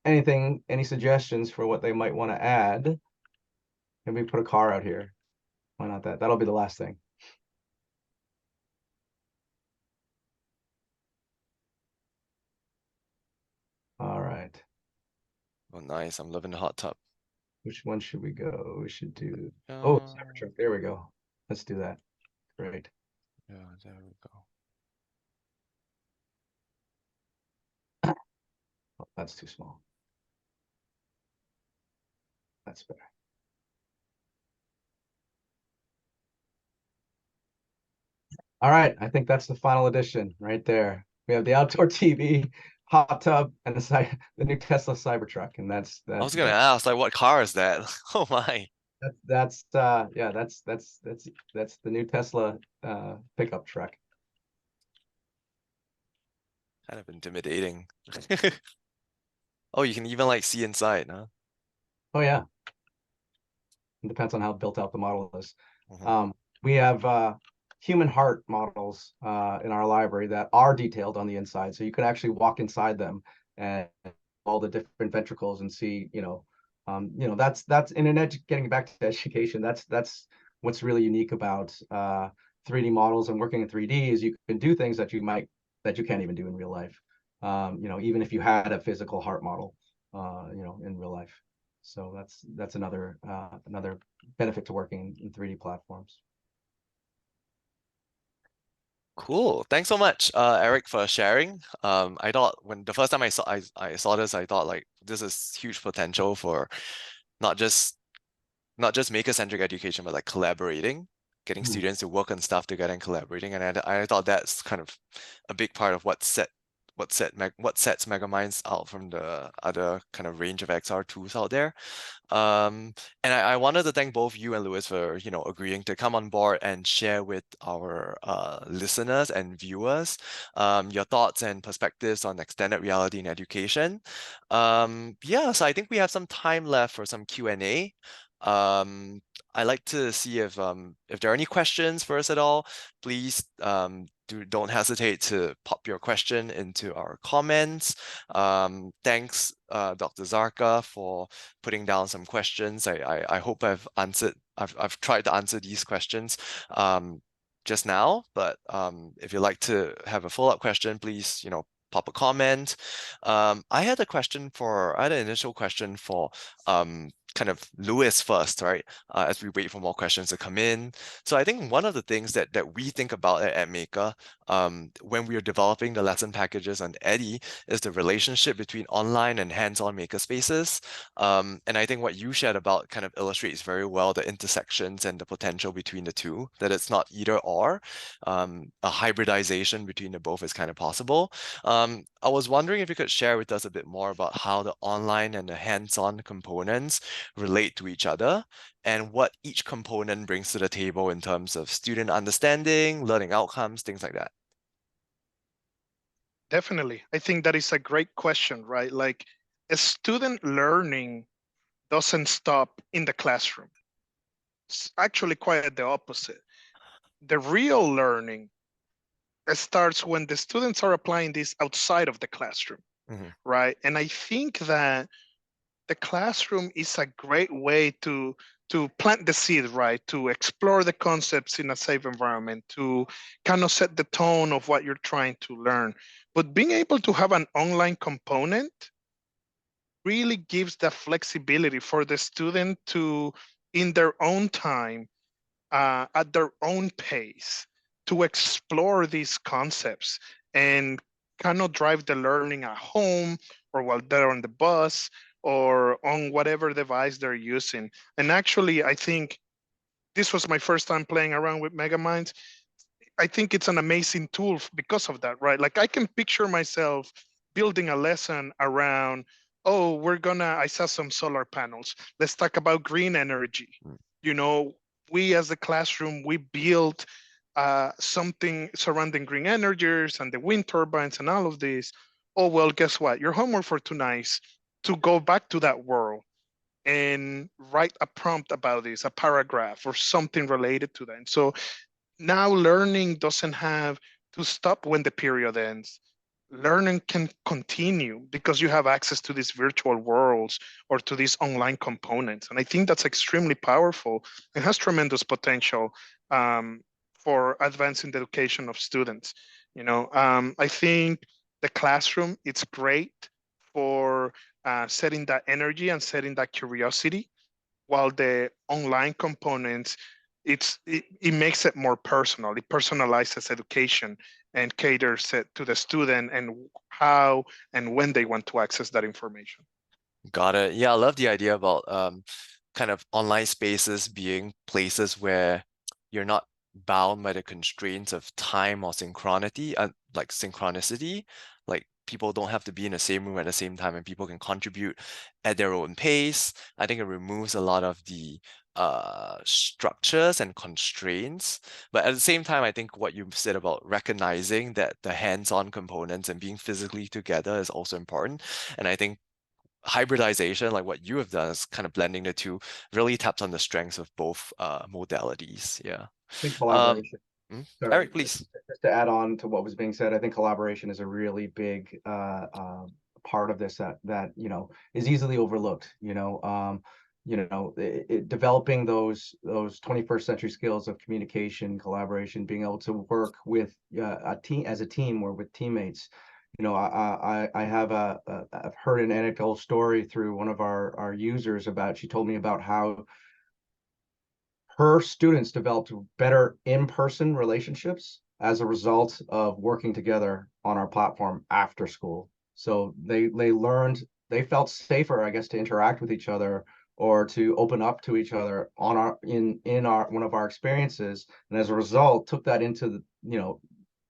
any suggestions for what they might want to add, maybe put a car out here. Why not that? That'll be the last thing. All right. Oh, nice. I'm loving the hot tub. Which one should we go? We should do. Oh, Cybertruck. There we go. Let's do that. Great. Yeah, there we go. Oh, that's too small. That's better. All right, I think that's the final edition right there. We have the outdoor TV, hot tub, and the new Tesla Cybertruck, and that's I was gonna ask, like, what car is that? Oh my. that's yeah, that's the new Tesla pickup truck. Kind of intimidating. Oh, you can even like see inside, huh? Oh yeah, it depends on how built out the model is. Mhm. We have human heart models in our library that are detailed on the inside, so you can actually walk inside them and all the different ventricles and see, you know, that's in getting back to education. That's what's really unique about 3D models and working in 3D is you can do things that you can't even do in real life. You know, even if you had a physical heart model, you know, in real life. So that's another benefit to working in 3D platforms. Cool. Thanks so much, Eric, for sharing. I thought when the first time I saw this, I thought like this is huge potential for not just maker-centric education, but like collaborating, getting Mm. students to work on stuff together and collaborating. And I thought that's kind of a big part of what sets Megaminds out from the other kind of range of XR tools out there. And I wanted to thank both you and Louis for, agreeing to come on board and share with our listeners and viewers your thoughts and perspectives on extended reality in education. Yeah, so I think we have some time left for some Q&A. I'd like to see if there are any questions for us at all. Please don't hesitate to pop your question into our comments. Thanks, Dr. Zarka, for putting down some questions. I hope I've tried to answer these questions just now, but if you'd like to have a follow-up question, please, pop a comment. I had an initial question for kind of Louis first, right? As we wait for more questions to come in. So I think one of the things that we think about at Maker, when we are developing the lesson packages on Eddy, is the relationship between online and hands-on makerspaces. And I think what you shared about kind of illustrates very well the intersections and the potential between the two, that it's not either or. A hybridization between the both is kind of possible. I was wondering if you could share with us a bit more about how the online and the hands-on components relate to each other and what each component brings to the table in terms of student understanding, learning outcomes, things like that. Definitely. I think that is a great question, right? Like, a student learning doesn't stop in the classroom. It's actually quite the opposite. The real learning starts when the students are applying this outside of the classroom, right? And I think that the classroom is a great way to plant the seed, right? To explore the concepts in a safe environment, to kind of set the tone of what you're trying to learn. But being able to have an online component really gives the flexibility for the student to, in their own time, at their own pace, to explore these concepts and kind of drive the learning at home or while they're on the bus or on whatever device they're using. And actually, I think this was my first time playing around with Megaminds. I think it's an amazing tool because of that, right? Like, I can picture myself building a lesson around, oh, I saw some solar panels. Let's talk about green energy. You know, we as a classroom, we built something surrounding green energies and the wind turbines and all of this. Oh, well, guess what? Your homework for tonight is to go back to that world and write a prompt about this, a paragraph or something related to that. And so now learning doesn't have to stop when the period ends. Learning can continue because you have access to these virtual worlds or to these online components. And I think that's extremely powerful and has tremendous potential for advancing the education of students. I think the classroom, it's great for setting that energy and setting that curiosity, while the online components, it makes it more personal. It personalizes education and caters it to the student and how and when they want to access that information. Got it. Yeah, I love the idea about kind of online spaces being places where you're not bound by the constraints of time or synchronicity, like synchronicity. Like, people don't have to be in the same room at the same time, and people can contribute at their own pace. I think it removes a lot of the structures and constraints. But at the same time, I think what you said about recognizing that the hands-on components and being physically together is also important. And I think hybridization, like what you have done, is kind of blending the two, really taps on the strengths of both modalities. Yeah. I think collaboration. Sorry, Eric, please. Just to add on to what was being said, I think collaboration is a really big part of this that is easily overlooked. Developing those 21st century skills of communication, collaboration, being able to work with a team or with teammates. I've heard an anecdotal story through one of our users she told me about how her students developed better in-person relationships as a result of working together on our platform after school. So they learned, they felt safer, I guess, to interact with each other or to open up to each other on our in our one of our experiences, and as a result took that into the, you know,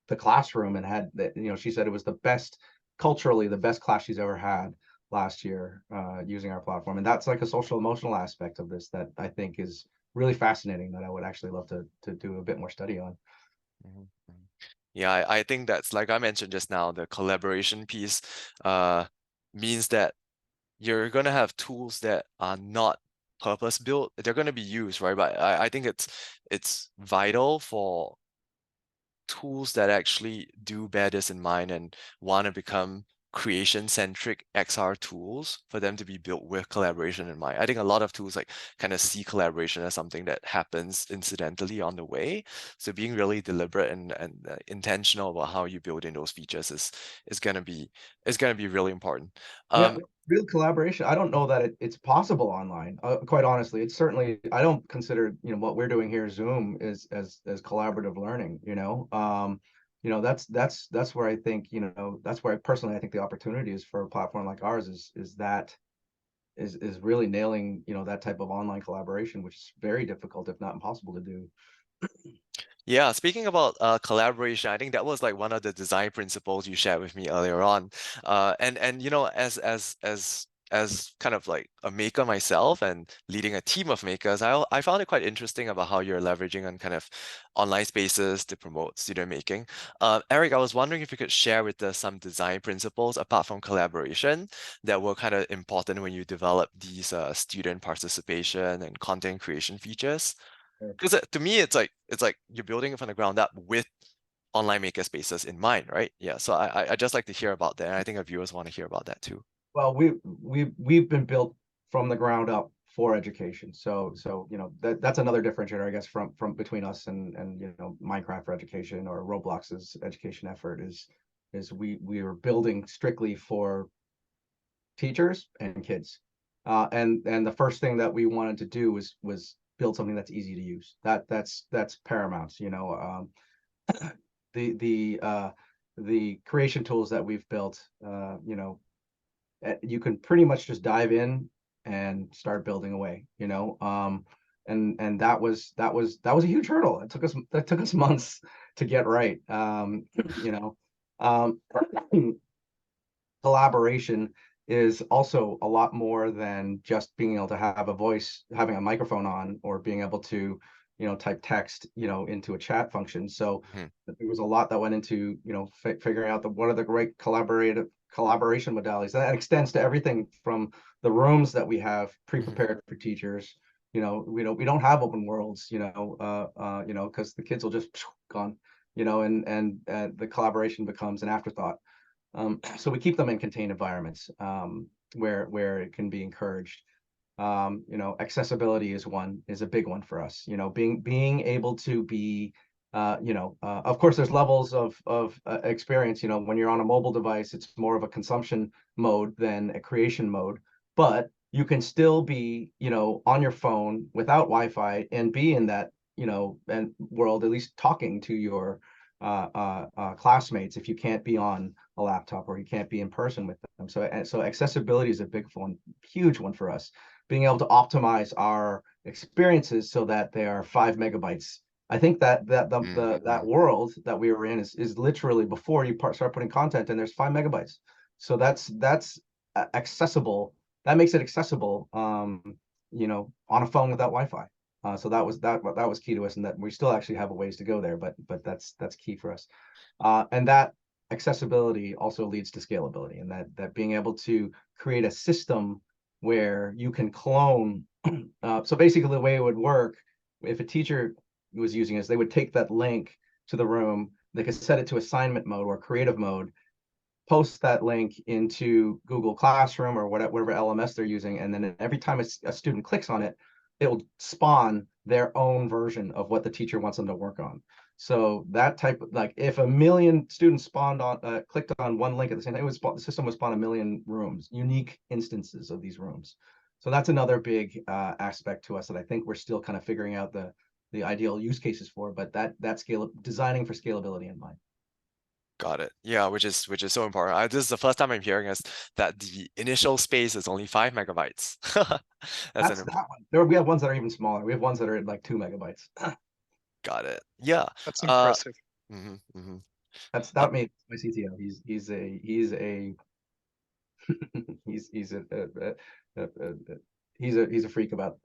the classroom, and had that, you know, she said it was the best, culturally the best class she's ever had last year using our platform. And that's like a social emotional aspect of this that I think is really fascinating, that I would actually love to do a bit more study on. Mhm, mhm. Yeah, I think that's like I mentioned just now, the collaboration piece means that you're gonna have tools that are not purpose built. They're gonna be used, right? But I think it's vital for tools that actually do bear this in mind and want to become creation-centric XR tools for them to be built with collaboration in mind. I think a lot of tools like kind of see collaboration as something that happens incidentally on the way. So being really deliberate and intentional about how you build in those features is gonna be really important. Yeah, Um, real collaboration. I don't know that it's possible online. Quite honestly, it's certainly, I don't consider, you know, what we're doing here, Zoom, is as collaborative learning. You know, that's where I think, you know, that's where personally I think the opportunity is for a platform like ours, is really nailing, you know, that type of online collaboration, which is very difficult, if not impossible, to do. Yeah, speaking about collaboration, I think that was like one of the design principles you shared with me earlier on. And you know, as kind of like a maker myself and leading a team of makers, I found it quite interesting about how you're leveraging on kind of online spaces to promote student making. Eric, I was wondering if you could share with us some design principles apart from collaboration that were kind of important when you develop these student participation and content creation features. Because to me, it's like you're building it from the ground up with online maker spaces in mind, right? Yeah. So I just like to hear about that, and I think our viewers want to hear about that too. Well, we've been built from the ground up for education. So you know, that's another differentiator, I guess, from between us and you know, Minecraft for education or Roblox's education effort is we are building strictly for teachers and kids. And the first thing that we wanted to do was build something that's easy to use. That's paramount. You know, the the uh, the creation tools that we've built, you know, you can pretty much just dive in and start building away, you know. And that was a huge hurdle. That took us months to get right. You know, um, collaboration is also a lot more than just being able to have a voice, having a microphone on, or being able to, you know, type text, you know, into a chat function. So Mhm, there was a lot that went into, you know, figuring out what are the great collaboration modalities. That extends to everything from the rooms that we have mhm, pre-prepared for teachers. You know, we don't have open worlds, you know, because the kids will just gone, you know, and the collaboration becomes an afterthought. So we keep them in contained environments, where it can be encouraged. You know, accessibility is a big one for us. You know, being able to be, of course, there's levels of experience. You know, when you're on a mobile device, it's more of a consumption mode than a creation mode, but you can still be, you know, on your phone without Wi-Fi and be in that, you know, and world, at least talking to your classmates, if you can't be on a laptop or you can't be in person with them. So accessibility is a big one, huge one for us. Being able to optimize our experiences so that they are 5 megabytes. I think that mhm, world that we were in is literally before you start putting content in, there's 5 megabytes. So that's accessible. That makes it accessible, you know, on a phone without Wi-Fi. So that was key to us, and that we still actually have a ways to go there, but that's key for us. And that accessibility also leads to scalability, and that being able to create a system where you can clone. So basically, the way it would work, if a teacher was using this, they would take that link to the room, they could set it to assignment mode or creative mode, post that link into Google Classroom or whatever LMS they're using, and then every time a student clicks on it, it will spawn their own version of what the teacher wants them to work on. So that type of, like, if a million students clicked on one link at the same time, the system would spawn a million rooms, unique instances of these rooms. So that's another big aspect to us that I think we're still kind of figuring out the ideal use cases for, but that designing for scalability in mind. Got it. Yeah, which is so important. This is the first time I'm hearing is that the initial space is only 5 megabytes. That's That's that one. We have ones that are even smaller. We have ones that are like 2 megabytes. got it. Yeah. That's impressive. That made my CTO. He's a he's a freak about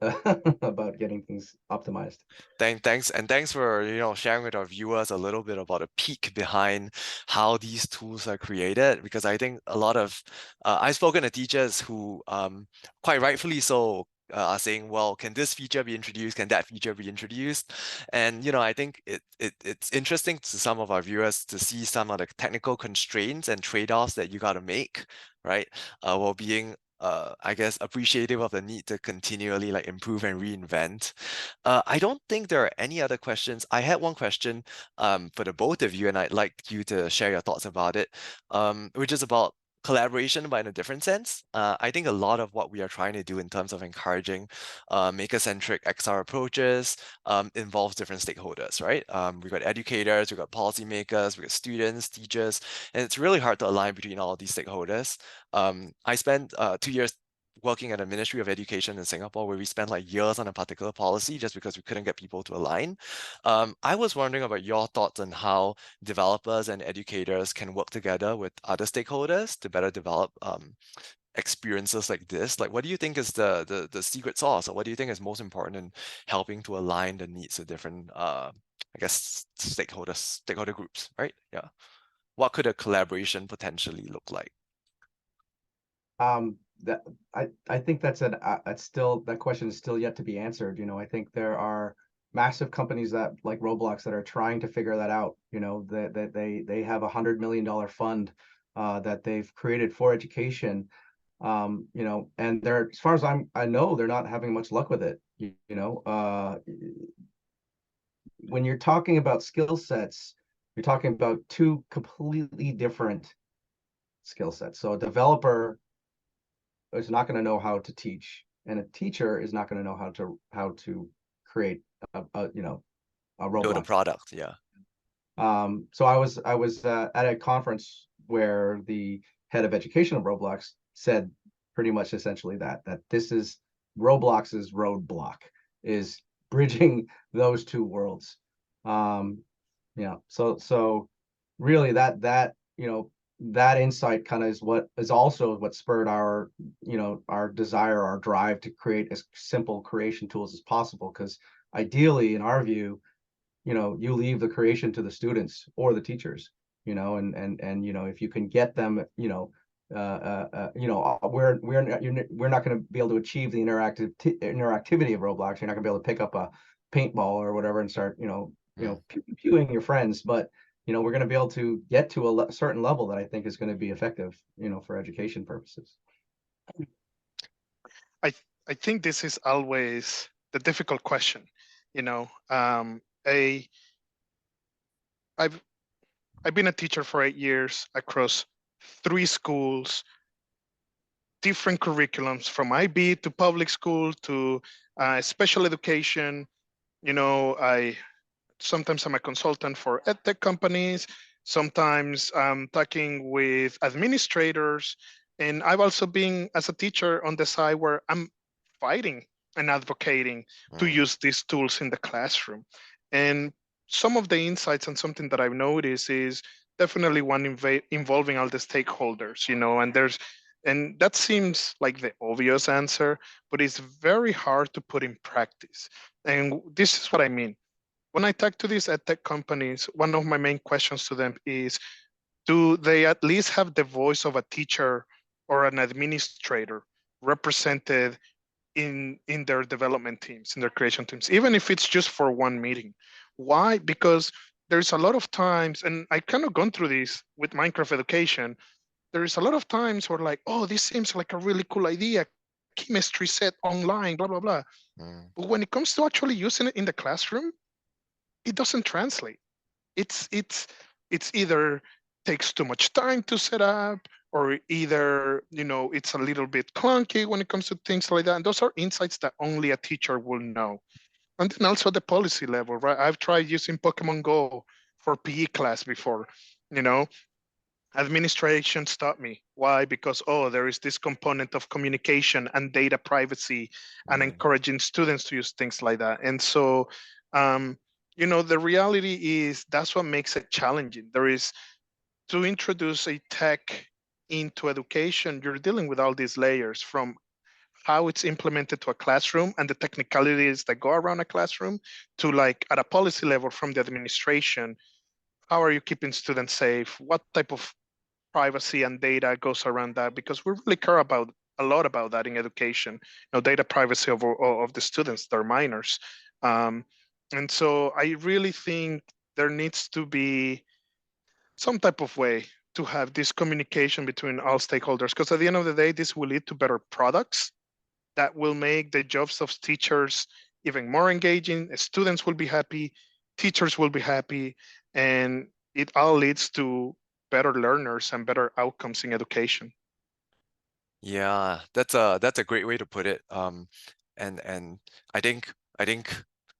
about getting things optimized. Thanks for sharing with our viewers a little bit about a peek behind how these tools are created, because I think a lot of I've spoken to teachers who quite rightfully so are saying, well, can this feature be introduced? Can that feature be introduced? And I think it's interesting to some of our viewers to see some of the technical constraints and trade-offs that you got to make, right? While being I guess appreciative of the need to continually like improve and reinvent. I don't think there are any other questions. I had one question for the both of you, and I'd like you to share your thoughts about it, which is about collaboration, but in a different sense. I think a lot of what we are trying to do in terms of encouraging maker-centric XR approaches involves different stakeholders, right? We've got educators, we've got policymakers, we've got students, teachers, and it's really hard to align between all of these stakeholders. I spent 2 years working at the Ministry of Education in Singapore, where we spent like years on a particular policy just because we couldn't get people to align. I was wondering about your thoughts on how developers and educators can work together with other stakeholders to better develop experiences like this. Like, what do you think is the secret sauce, or what do you think is most important in helping to align the needs of different, I guess, stakeholder groups, right? Yeah. What could a collaboration potentially look like? That I think that's still, that question is still yet to be answered. I think there are massive companies that like Roblox that are trying to figure that out. That they have $100 million fund that they've created for education. And they're, as far as I know, they're not having much luck with it. When you're talking about skill sets, you're talking about two completely different skill sets. So a developer is not going to know how to teach, and a teacher is not going to know how to create a Roblox Build a product. Yeah. So I was at a conference where the head of education of Roblox said pretty much essentially that this is Roblox's roadblock, is bridging those two worlds. So really that insight kind of is what is also what spurred our desire, our drive to create as simple creation tools as possible, because ideally, in our view, you leave the creation to the students or the teachers, and if you can get them, we're not going to be able to achieve the interactivity of Roblox. You're not going to be able to pick up a paintball or whatever and start pewing your friends, but we're going to be able to get to a certain level that I think is going to be effective, for education purposes. I think this is always the difficult question. I've been a teacher for 8 years across 3 schools, different curriculums from IB to public school to special education. Sometimes I'm a consultant for edtech companies. Sometimes I'm talking with administrators. And I've also been as a teacher on the side where I'm fighting and advocating to use these tools in the classroom. And some of the insights and something that I've noticed is definitely one involving all the stakeholders, and that seems like the obvious answer, but it's very hard to put in practice. And this is what I mean. When I talk to these edtech companies, one of my main questions to them is, do they at least have the voice of a teacher or an administrator represented in their development teams, in their creation teams, even if it's just for one meeting? Why? Because there's a lot of times, and I kind of gone through this with Minecraft education, there's a lot of times where like, oh, this seems like a really cool idea, chemistry set online, blah, blah, blah. But when it comes to actually using it in the classroom, it doesn't translate. It's either takes too much time to set up, or either it's a little bit clunky when it comes to things like that. And those are insights that only a teacher will know. And then also the policy level, right? I've tried using Pokemon Go for PE class before, you know, administration stopped me. Why? Because, oh, there is this component of communication and data privacy and Mm. encouraging students to use things like that. And so, you know, the reality is that's what makes it challenging. There is, to introduce a tech into education, you're dealing with all these layers, from how it's implemented to a classroom and the technicalities that go around a classroom, to like at a policy level from the administration. How are you keeping students safe? What type of privacy and data goes around that? Because we really care about a lot about that in education. You know, data privacy of the students, they're minors. And so I really think there needs to be some type of way to have this communication between all stakeholders, because at the end of the day, this will lead to better products that will make the jobs of teachers even more engaging. Students will be happy, teachers will be happy, and it all leads to better learners and better outcomes in education. Yeah, that's a great way to put it. And I think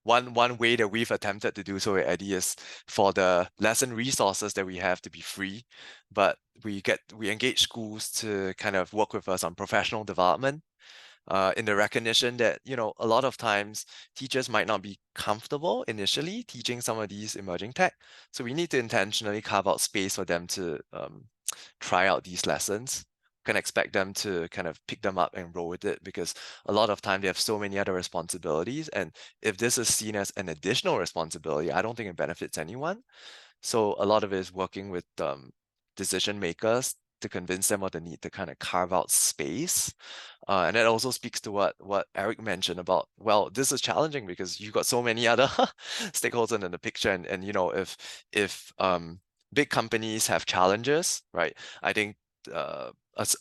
one way that we've attempted to do so at Eddie is for the lesson resources that we have to be free, but we engage schools to kind of work with us on professional development. In the recognition that, you know, a lot of times teachers might not be comfortable initially teaching some of these emerging tech. So we need to intentionally carve out space for them to try out these lessons. Can expect them to kind of pick them up and roll with it, because a lot of time they have so many other responsibilities. And if this is seen as an additional responsibility, I don't think it benefits anyone. So a lot of it is working with decision makers to convince them of the need to kind of carve out space. And that also speaks to what Eric mentioned about, well, this is challenging because you've got so many other stakeholders in the picture. And you know, if big companies have challenges, right? I think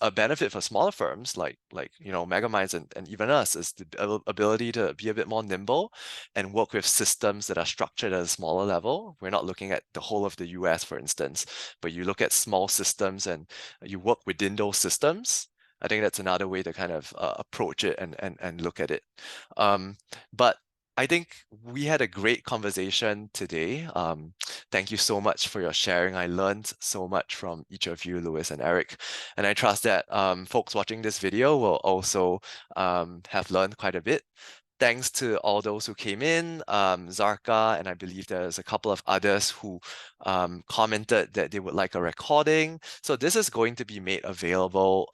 a benefit for smaller firms like you know, Megaminds and even us is the ability to be a bit more nimble and work with systems that are structured at a smaller level. We're not looking at the whole of the US, for instance, but you look at small systems and you work within those systems. I think that's another way to kind of approach it and look at it. But I think we had a great conversation today. Thank you so much for your sharing. I learned so much from each of you, Louis and Eric. And I trust that folks watching this video will also have learned quite a bit. Thanks to all those who came in, Zarka, and I believe there's a couple of others who commented that they would like a recording. So this is going to be made available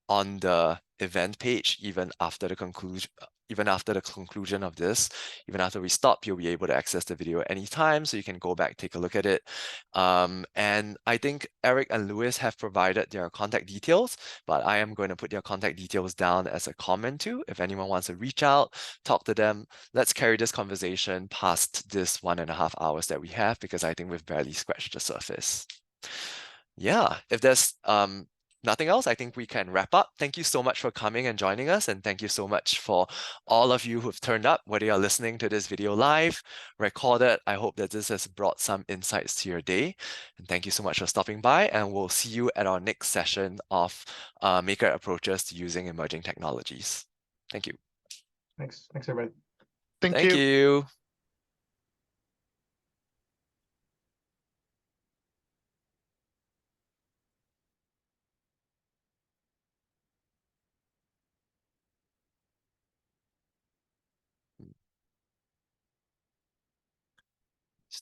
on the event page even after the conclusion. Even after the conclusion of this, even after we stop, you'll be able to access the video anytime, so you can go back, take a look at it. And I think Eric and Louis have provided their contact details, but I am going to put their contact details down as a comment too. If anyone wants to reach out, talk to them, let's carry this conversation past this 1.5 hours that we have, because I think we've barely scratched the surface. Yeah, if there's nothing else, I think we can wrap up. Thank you so much for coming and joining us. And thank you so much for all of you who've turned up, whether you're listening to this video live, recorded. I hope that this has brought some insights to your day. And thank you so much for stopping by. And we'll see you at our next session of Maker Approaches to Using Emerging Technologies. Thank you. Thanks, everybody. Thank Thank you. you.